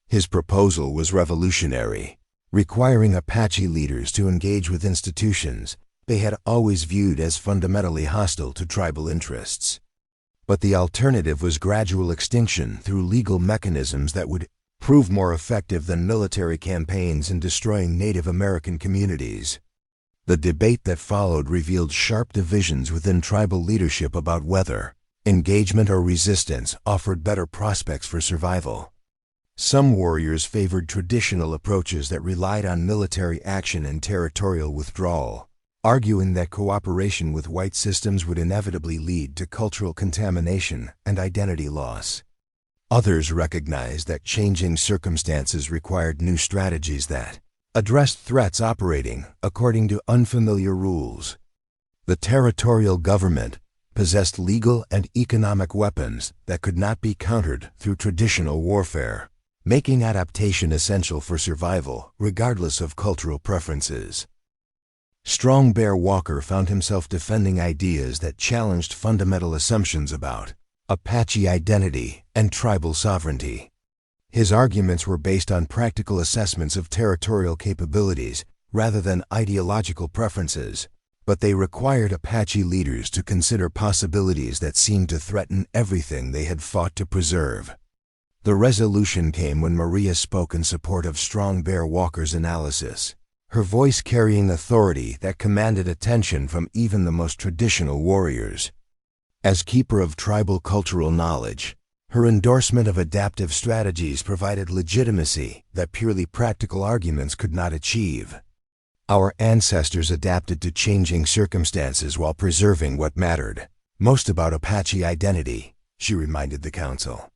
His proposal was revolutionary, requiring Apache leaders to engage with institutions they had always viewed as fundamentally hostile to tribal interests. But the alternative was gradual extinction through legal mechanisms that would prove more effective than military campaigns in destroying Native American communities. The debate that followed revealed sharp divisions within tribal leadership about whether engagement or resistance offered better prospects for survival. Some warriors favored traditional approaches that relied on military action and territorial withdrawal, arguing that cooperation with white systems would inevitably lead to cultural contamination and identity loss. Others recognized that changing circumstances required new strategies that addressed threats operating according to unfamiliar rules. The territorial government possessed legal and economic weapons that could not be countered through traditional warfare, making adaptation essential for survival regardless of cultural preferences. Strongbear Walker found himself defending ideas that challenged fundamental assumptions about Apache identity and tribal sovereignty. His arguments were based on practical assessments of territorial capabilities rather than ideological preferences, but they required Apache leaders to consider possibilities that seemed to threaten everything they had fought to preserve. The resolution came when Maria spoke in support of Strongbear Walker's analysis, her voice carrying authority that commanded attention from even the most traditional warriors. As keeper of tribal cultural knowledge, her endorsement of adaptive strategies provided legitimacy that purely practical arguments could not achieve. Our ancestors adapted to changing circumstances while preserving what mattered most about Apache identity, she reminded the council.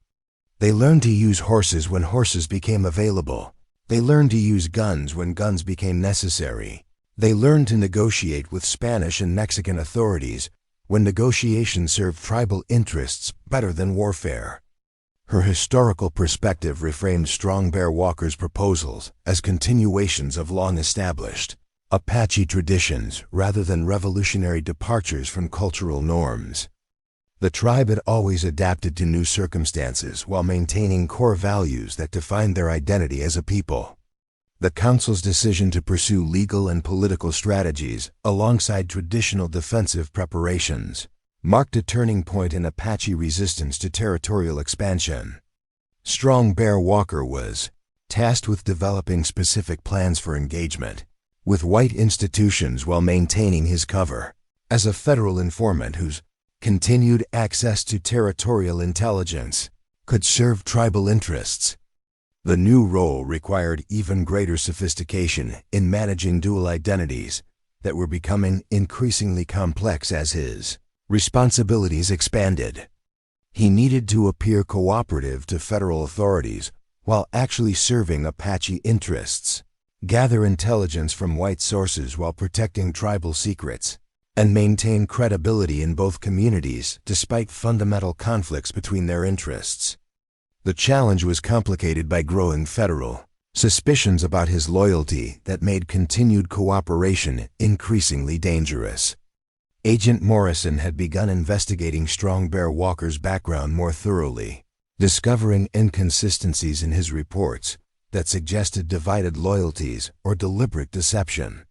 They learned to use horses when horses became available. They learned to use guns when guns became necessary. They learned to negotiate with Spanish and Mexican authorities when negotiations served tribal interests better than warfare. Her historical perspective reframed Strongbear Walker's proposals as continuations of long-established Apache traditions rather than revolutionary departures from cultural norms. The tribe had always adapted to new circumstances while maintaining core values that defined their identity as a people. The council's decision to pursue legal and political strategies alongside traditional defensive preparations marked a turning point in Apache resistance to territorial expansion. Strongbear Walker was tasked with developing specific plans for engagement with white institutions while maintaining his cover as a federal informant whose continued access to territorial intelligence could serve tribal interests. The new role required even greater sophistication in managing dual identities that were becoming increasingly complex as his Responsibilities expanded. He needed to appear cooperative to federal authorities while actually serving Apache interests, gather intelligence from white sources while protecting tribal secrets, and maintain credibility in both communities despite fundamental conflicts between their interests. The challenge was complicated by growing federal suspicions about his loyalty that made continued cooperation increasingly dangerous. Agent Morrison had begun investigating Strong Bear Walker's background more thoroughly, discovering inconsistencies in his reports that suggested divided loyalties or deliberate deception.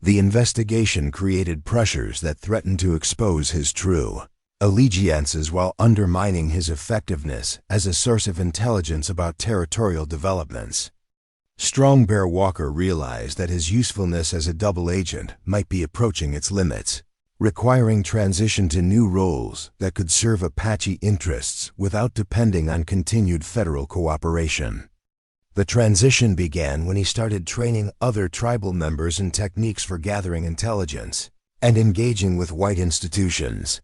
The investigation created pressures that threatened to expose his true allegiances while undermining his effectiveness as a source of intelligence about territorial developments. Strong Bear Walker realized that his usefulness as a double agent might be approaching its limits, requiring transition to new roles that could serve Apache interests without depending on continued federal cooperation. The transition began when he started training other tribal members in techniques for gathering intelligence and engaging with white institutions.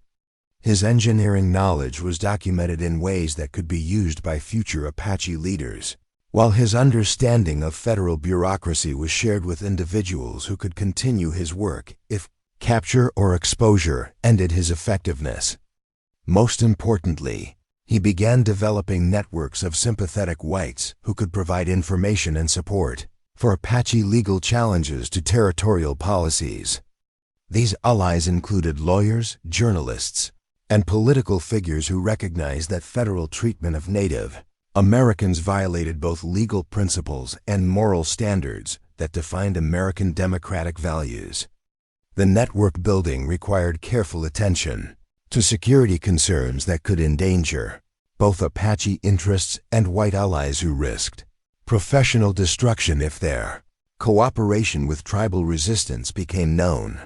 His engineering knowledge was documented in ways that could be used by future Apache leaders, while his understanding of federal bureaucracy was shared with individuals who could continue his work if capture or exposure ended his effectiveness. Most importantly, he began developing networks of sympathetic whites who could provide information and support for Apache legal challenges to territorial policies. These allies included lawyers, journalists, and political figures who recognized that federal treatment of Native Americans violated both legal principles and moral standards that defined American democratic values. The network building required careful attention to security concerns that could endanger both Apache interests and white allies who risked professional destruction if their cooperation with tribal resistance became known.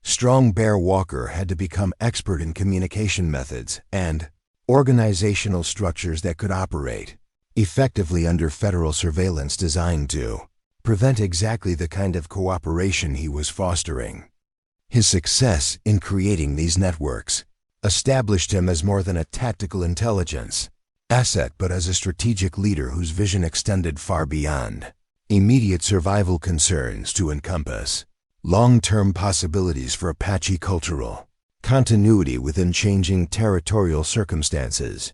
Strong Bear Walker had to become expert in communication methods and organizational structures that could operate effectively under federal surveillance designed to prevent exactly the kind of cooperation he was fostering. His success in creating these networks established him as more than a tactical intelligence asset but as a strategic leader whose vision extended far beyond immediate survival concerns to encompass long-term possibilities for Apache cultural continuity within changing territorial circumstances.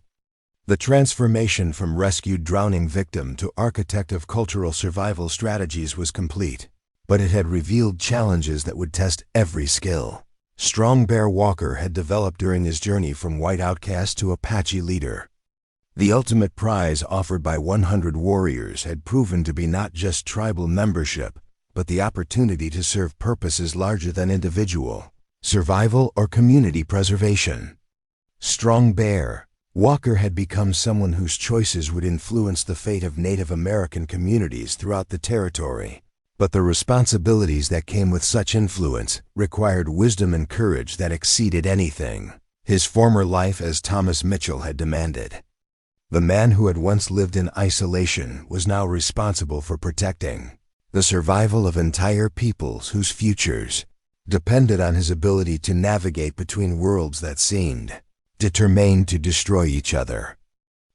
The transformation from rescued drowning victim to architect of cultural survival strategies was complete, but it had revealed challenges that would test every skill Strong Bear Walker had developed during his journey from white outcast to Apache leader. The ultimate prize offered by 100 warriors had proven to be not just tribal membership, but the opportunity to serve purposes larger than individual survival or community preservation. Strong Bear Walker had become someone whose choices would influence the fate of Native American communities throughout the territory. But the responsibilities that came with such influence required wisdom and courage that exceeded anything his former life as Thomas Mitchell had demanded. The man who had once lived in isolation was now responsible for protecting the survival of entire peoples whose futures depended on his ability to navigate between worlds that seemed determined to destroy each other.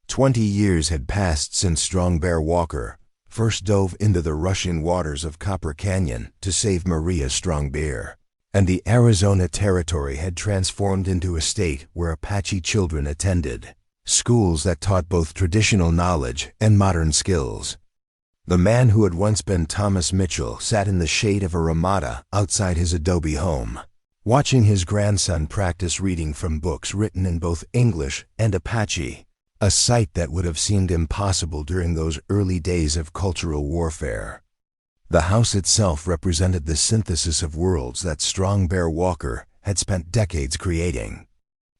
20 years had passed since Strong Bear Walker first dove into the rushing waters of Copper Canyon to save Maria Strong Bear, and the Arizona Territory had transformed into a state where Apache children attended schools that taught both traditional knowledge and modern skills. The man who had once been Thomas Mitchell sat in the shade of a ramada outside his adobe home, watching his grandson practice reading from books written in both English and Apache, a sight that would have seemed impossible during those early days of cultural warfare. The house itself represented the synthesis of worlds that Strong Bear Walker had spent decades creating.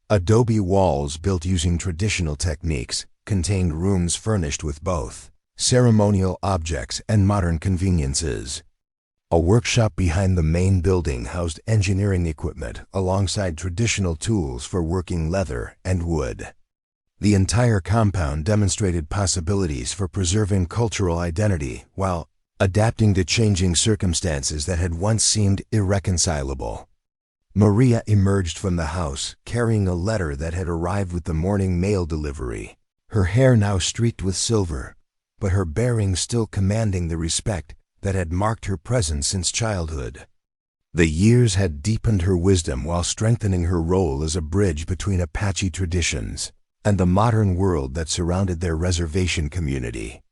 Adobe walls built using traditional techniques contained rooms furnished with both ceremonial objects and modern conveniences. A workshop behind the main building housed engineering equipment alongside traditional tools for working leather and wood. The entire compound demonstrated possibilities for preserving cultural identity while adapting to changing circumstances that had once seemed irreconcilable. Maria emerged from the house, carrying a letter that had arrived with the morning mail delivery. Her hair now streaked with silver, but her bearing still commanding the respect that had marked her presence since childhood. The years had deepened her wisdom while strengthening her role as a bridge between Apache traditions and the modern world that surrounded their reservation community.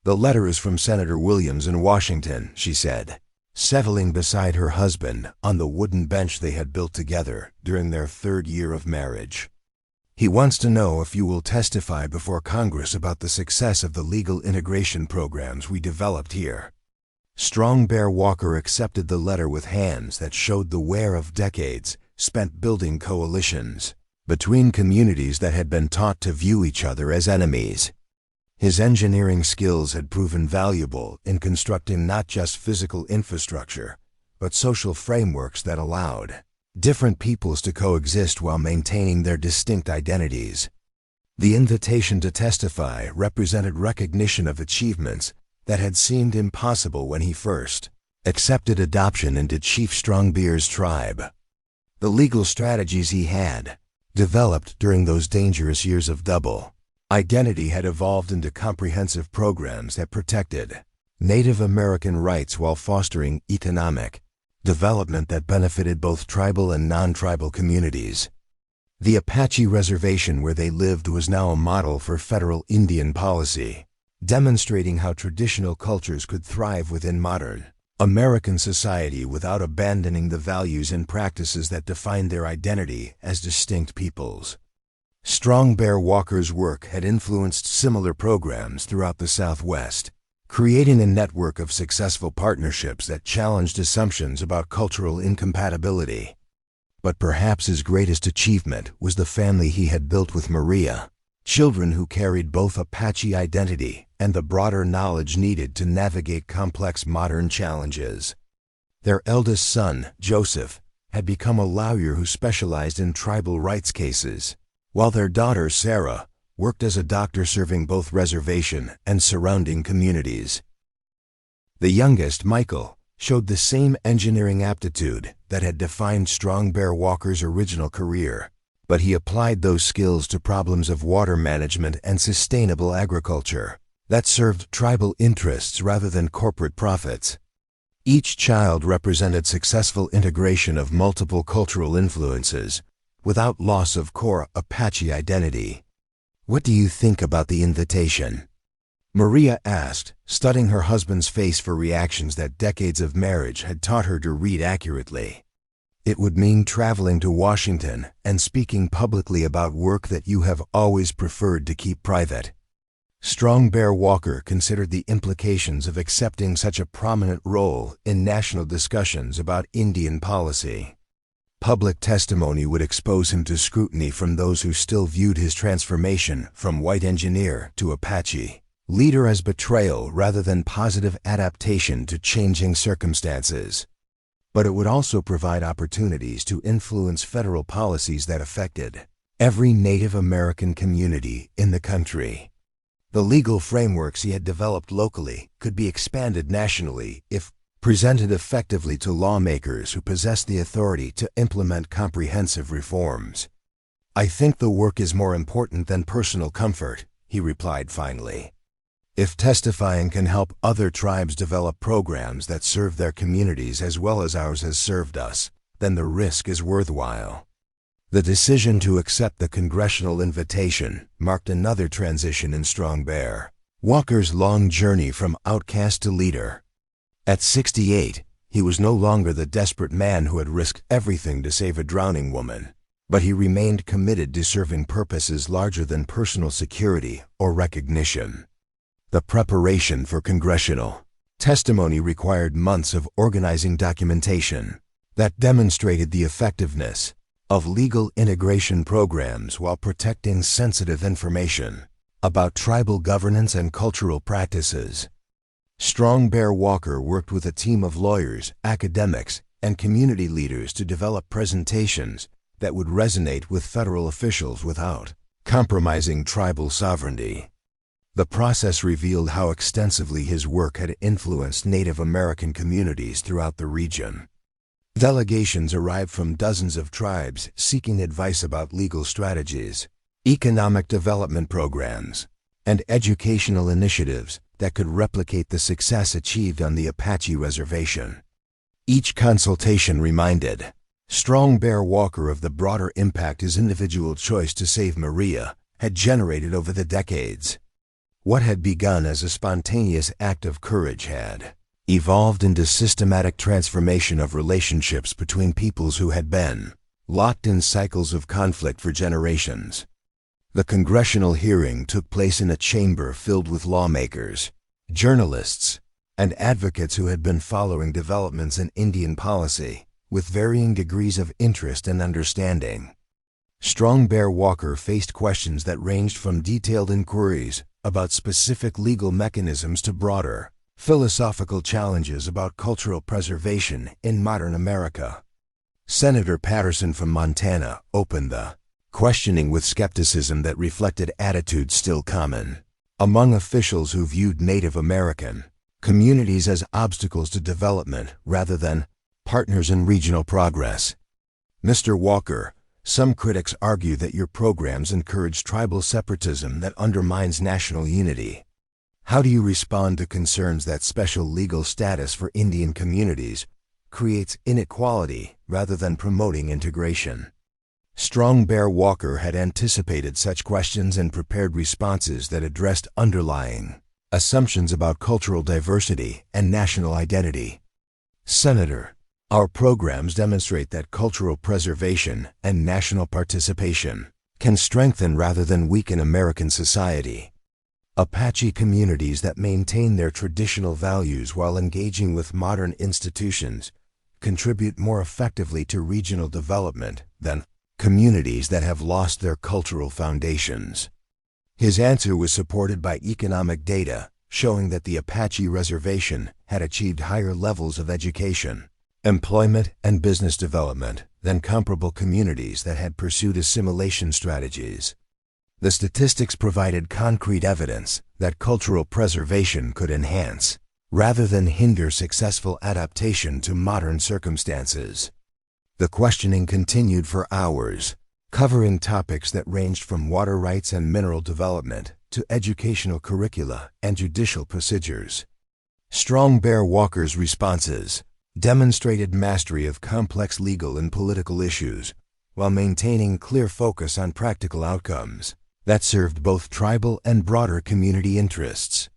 "The letter is from Senator Williams in Washington," she said, settling beside her husband on the wooden bench they had built together during their 3rd year of marriage. "He wants to know if you will testify before Congress about the success of the legal integration programs we developed here." Strong Bear Walker accepted the letter with hands that showed the wear of decades spent building coalitions between communities that had been taught to view each other as enemies. His engineering skills had proven valuable in constructing not just physical infrastructure, but social frameworks that allowed different peoples to coexist while maintaining their distinct identities. The invitation to testify represented recognition of achievements that had seemed impossible when he first accepted adoption into Chief Strongbear's tribe. The legal strategies he had developed during those dangerous years of double identity had evolved into comprehensive programs that protected Native American rights while fostering economic development that benefited both tribal and non-tribal communities. The Apache reservation where they lived was now a model for federal Indian policy, demonstrating how traditional cultures could thrive within modern American society without abandoning the values and practices that defined their identity as distinct peoples. Strong Bear Walker's work had influenced similar programs throughout the Southwest, creating a network of successful partnerships that challenged assumptions about cultural incompatibility. But perhaps his greatest achievement was the family he had built with Maria, children who carried both Apache identity and the broader knowledge needed to navigate complex modern challenges. Their eldest son, Joseph, had become a lawyer who specialized in tribal rights cases, while their daughter, Sarah, worked as a doctor serving both reservation and surrounding communities. The youngest, Michael, showed the same engineering aptitude that had defined Strong Bear Walker's original career, but he applied those skills to problems of water management and sustainable agriculture that served tribal interests rather than corporate profits. Each child represented successful integration of multiple cultural influences without loss of core Apache identity. "What do you think about the invitation?" Maria asked, studying her husband's face for reactions that decades of marriage had taught her to read accurately. "It would mean traveling to Washington and speaking publicly about work that you have always preferred to keep private." Strong Bear Walker considered the implications of accepting such a prominent role in national discussions about Indian policy. Public testimony would expose him to scrutiny from those who still viewed his transformation from white engineer to Apache leader as betrayal rather than positive adaptation to changing circumstances. But it would also provide opportunities to influence federal policies that affected every Native American community in the country. The legal frameworks he had developed locally could be expanded nationally if presented effectively to lawmakers who possess the authority to implement comprehensive reforms. "I think the work is more important than personal comfort," he replied finally. "If testifying can help other tribes develop programs that serve their communities as well as ours has served us, then the risk is worthwhile." The decision to accept the congressional invitation marked another transition in Strong Bear Walker's long journey from outcast to leader. At 68, he was no longer the desperate man who had risked everything to save a drowning woman, but he remained committed to serving purposes larger than personal security or recognition. The preparation for congressional testimony required months of organizing documentation that demonstrated the effectiveness of legal integration programs while protecting sensitive information about tribal governance and cultural practices. Strong Bear Walker worked with a team of lawyers, academics, and community leaders to develop presentations that would resonate with federal officials without compromising tribal sovereignty. The process revealed how extensively his work had influenced Native American communities throughout the region. Delegations arrived from dozens of tribes seeking advice about legal strategies, economic development programs, and educational initiatives that could replicate the success achieved on the Apache reservation. Each consultation reminded Strong Bear Walker of the broader impact his individual choice to save Maria had generated over the decades. What had begun as a spontaneous act of courage had evolved into systematic transformation of relationships between peoples who had been locked in cycles of conflict for generations. The congressional hearing took place in a chamber filled with lawmakers, journalists, and advocates who had been following developments in Indian policy with varying degrees of interest and understanding. Strong Bear Walker faced questions that ranged from detailed inquiries about specific legal mechanisms to broader, philosophical challenges about cultural preservation in modern America. Senator Patterson from Montana opened the questioning with skepticism that reflected attitudes still common among officials who viewed Native American communities as obstacles to development rather than partners in regional progress. Mr. Walker, some critics argue that your programs encourage tribal separatism that undermines national unity. How do you respond to concerns that special legal status for Indian communities creates inequality rather than promoting integration? Strong Bear Walker had anticipated such questions and prepared responses that addressed underlying assumptions about cultural diversity and national identity. Senator, our programs demonstrate that cultural preservation and national participation can strengthen rather than weaken American society. Apache communities that maintain their traditional values while engaging with modern institutions contribute more effectively to regional development than communities that have lost their cultural foundations. His answer was supported by economic data showing that the Apache reservation had achieved higher levels of education, employment, and business development than comparable communities that had pursued assimilation strategies. The statistics provided concrete evidence that cultural preservation could enhance, rather than hinder, successful adaptation to modern circumstances. The questioning continued for hours, covering topics that ranged from water rights and mineral development to educational curricula and judicial procedures. Strong Bear Walker's responses demonstrated mastery of complex legal and political issues while maintaining clear focus on practical outcomes that served both tribal and broader community interests.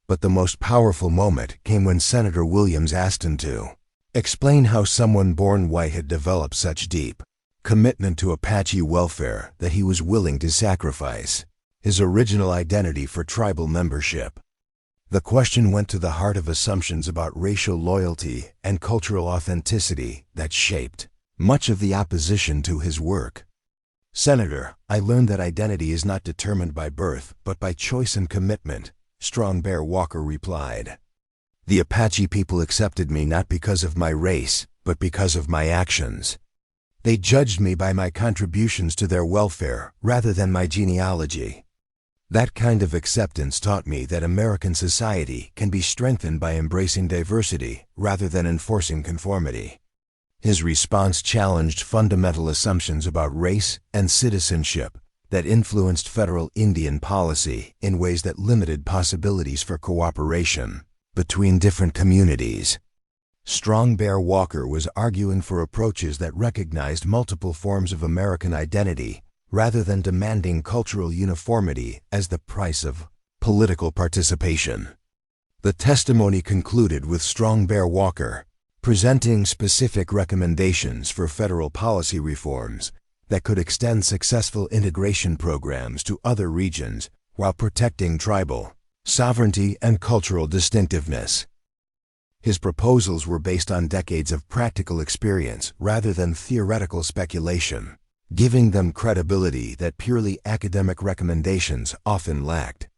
But the most powerful moment came when Senator Williams asked him to explain how someone born white had developed such deep commitment to Apache welfare that he was willing to sacrifice his original identity for tribal membership. The question went to the heart of assumptions about racial loyalty and cultural authenticity that shaped much of the opposition to his work. Senator, I learned that identity is not determined by birth, but by choice and commitment, Strong Bear Walker replied. The Apache people accepted me not because of my race, but because of my actions. They judged me by my contributions to their welfare rather than my genealogy. That kind of acceptance taught me that American society can be strengthened by embracing diversity rather than enforcing conformity. His response challenged fundamental assumptions about race and citizenship that influenced federal Indian policy in ways that limited possibilities for cooperation between different communities. Strong Bear Walker was arguing for approaches that recognized multiple forms of American identity rather than demanding cultural uniformity as the price of political participation. The testimony concluded with Strong Bear Walker presenting specific recommendations for federal policy reforms that could extend successful integration programs to other regions while protecting tribal sovereignty and cultural distinctiveness. His proposals were based on decades of practical experience rather than theoretical speculation, giving them credibility that purely academic recommendations often lacked.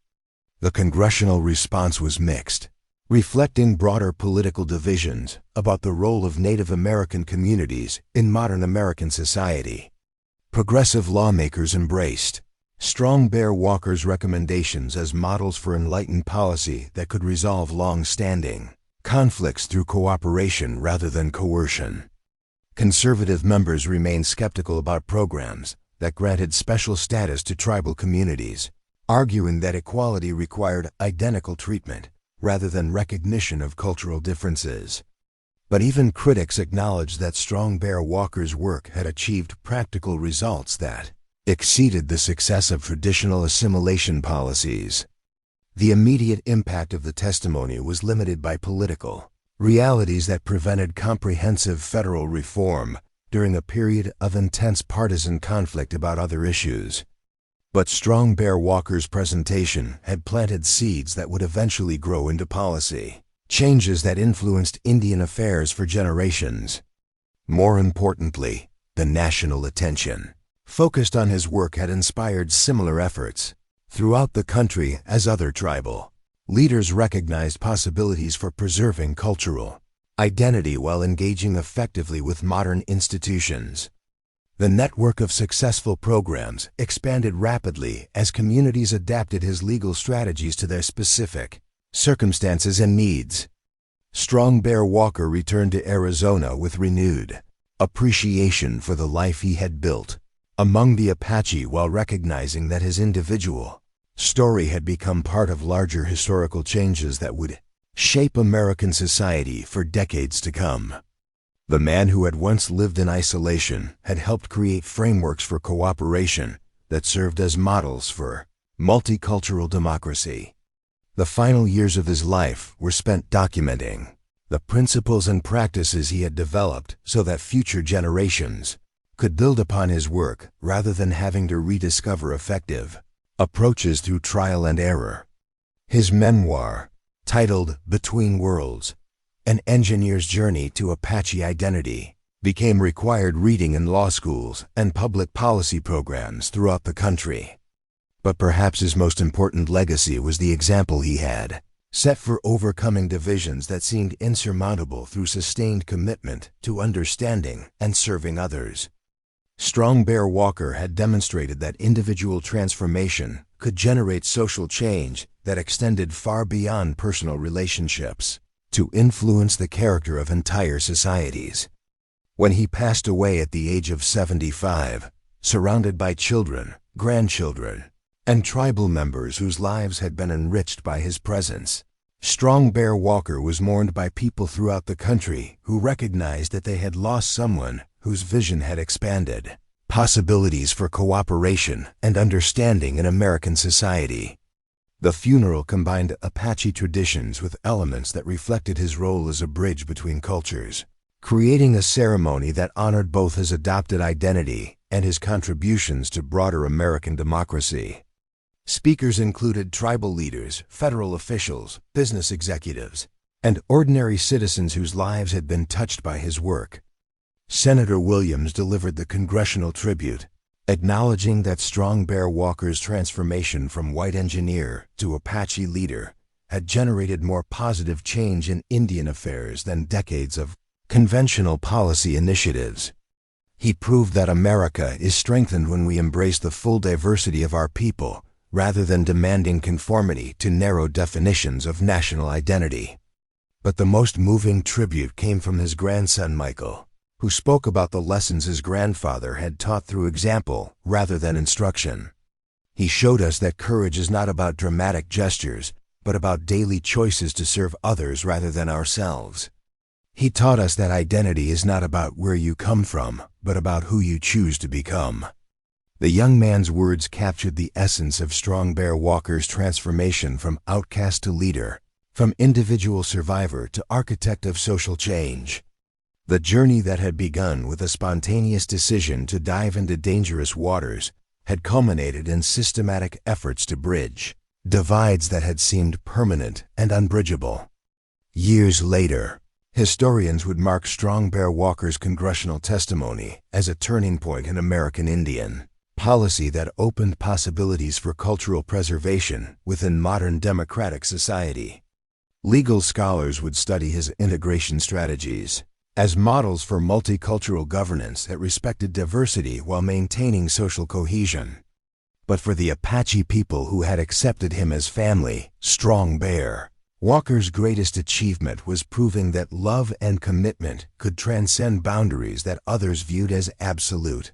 The congressional response was mixed, reflecting broader political divisions about the role of Native American communities in modern American society. Progressive lawmakers embraced Strong Bear Walker's recommendations as models for enlightened policy that could resolve long-standing conflicts through cooperation rather than coercion. Conservative members remained skeptical about programs that granted special status to tribal communities, arguing that equality required identical treatment rather than recognition of cultural differences. But even critics acknowledged that Strong Bear Walker's work had achieved practical results that exceeded the success of traditional assimilation policies. The immediate impact of the testimony was limited by political realities that prevented comprehensive federal reform during a period of intense partisan conflict about other issues. But Strong Bear Walker's presentation had planted seeds that would eventually grow into policy changes that influenced Indian affairs for generations. More importantly, the national attention focused on his work had inspired similar efforts throughout the country as other tribal leaders recognized possibilities for preserving cultural identity while engaging effectively with modern institutions. The network of successful programs expanded rapidly as communities adapted his legal strategies to their specific circumstances and needs. Strong Bear Walker returned to Arizona with renewed appreciation for the life he had built among the Apache while recognizing that his individual story had become part of larger historical changes that would shape American society for decades to come. The man who had once lived in isolation had helped create frameworks for cooperation that served as models for multicultural democracy. The final years of his life were spent documenting the principles and practices he had developed so that future generations could build upon his work rather than having to rediscover effective approaches through trial and error. His memoir, titled Between Worlds, An Engineer's Journey to Apache Identity, became required reading in law schools and public policy programs throughout the country. But perhaps his most important legacy was the example he had set for overcoming divisions that seemed insurmountable through sustained commitment to understanding and serving others. Strong Bear Walker had demonstrated that individual transformation could generate social change that extended far beyond personal relationships to influence the character of entire societies. When he passed away at the age of 75, surrounded by children, grandchildren, and tribal members whose lives had been enriched by his presence, Strong Bear Walker was mourned by people throughout the country who recognized that they had lost someone whose vision had expanded possibilities for cooperation and understanding in American society. The funeral combined Apache traditions with elements that reflected his role as a bridge between cultures, creating a ceremony that honored both his adopted identity and his contributions to broader American democracy. Speakers included tribal leaders, federal officials, business executives, and ordinary citizens whose lives had been touched by his work. Senator Williams delivered the congressional tribute, acknowledging that Strong Bear Walker's transformation from white engineer to Apache leader had generated more positive change in Indian affairs than decades of conventional policy initiatives. He proved that America is strengthened when we embrace the full diversity of our people, rather than demanding conformity to narrow definitions of national identity. But the most moving tribute came from his grandson Michael, who spoke about the lessons his grandfather had taught through example rather than instruction. He showed us that courage is not about dramatic gestures, but about daily choices to serve others rather than ourselves. He taught us that identity is not about where you come from, but about who you choose to become. The young man's words captured the essence of Strong Bear Walker's transformation from outcast to leader, from individual survivor to architect of social change. The journey that had begun with a spontaneous decision to dive into dangerous waters had culminated in systematic efforts to bridge divides that had seemed permanent and unbridgeable. Years later, historians would mark Strong Bear Walker's congressional testimony as a turning point in American Indian policy that opened possibilities for cultural preservation within modern democratic society. Legal scholars would study his integration strategies as models for multicultural governance that respected diversity while maintaining social cohesion. But for the Apache people who had accepted him as family, Strong Bear Walker's greatest achievement was proving that love and commitment could transcend boundaries that others viewed as absolute.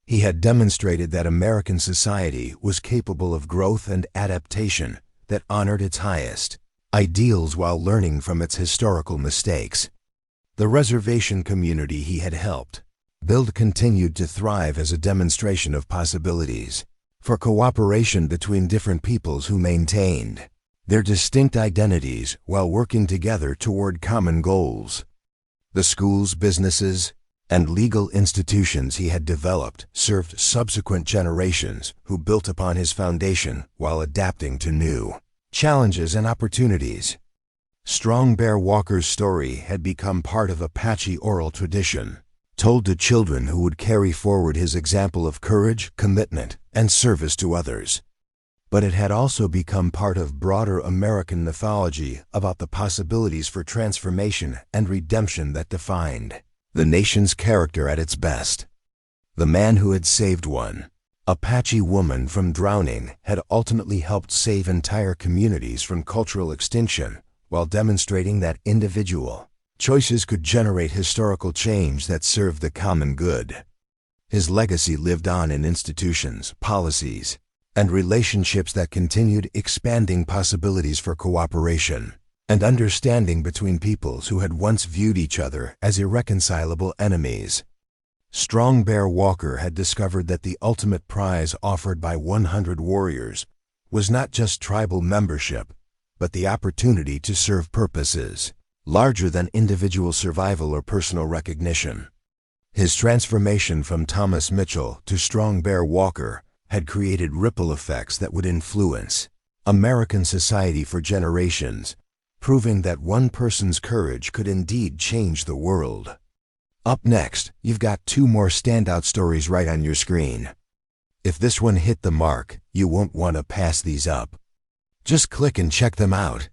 He had demonstrated that American society was capable of growth and adaptation that honored its highest ideals while learning from its historical mistakes. The reservation community he had helped build continued to thrive as a demonstration of possibilities for cooperation between different peoples who maintained their distinct identities while working together toward common goals. The schools, businesses, and legal institutions he had developed served subsequent generations who built upon his foundation while adapting to new challenges and opportunities. Strong Bear Walker's story had become part of Apache oral tradition, told to children who would carry forward his example of courage, commitment, and service to others. But it had also become part of broader American mythology about the possibilities for transformation and redemption that defined the nation's character at its best. The man who had saved one Apache woman from drowning had ultimately helped save entire communities from cultural extinction while demonstrating that individual choices could generate historical change that served the common good. His legacy lived on in institutions, policies, and relationships that continued expanding possibilities for cooperation and understanding between peoples who had once viewed each other as irreconcilable enemies. Strong Bear Walker had discovered that the ultimate prize offered by 100 warriors was not just tribal membership, but the opportunity to serve purposes larger than individual survival or personal recognition. His transformation from Thomas Mitchell to Strong Bear Walker had created ripple effects that would influence American society for generations, proving that one person's courage could indeed change the world. Up next, you've got 2 more standout stories right on your screen. If this one hit the mark, you won't want to pass these up. Just click and check them out.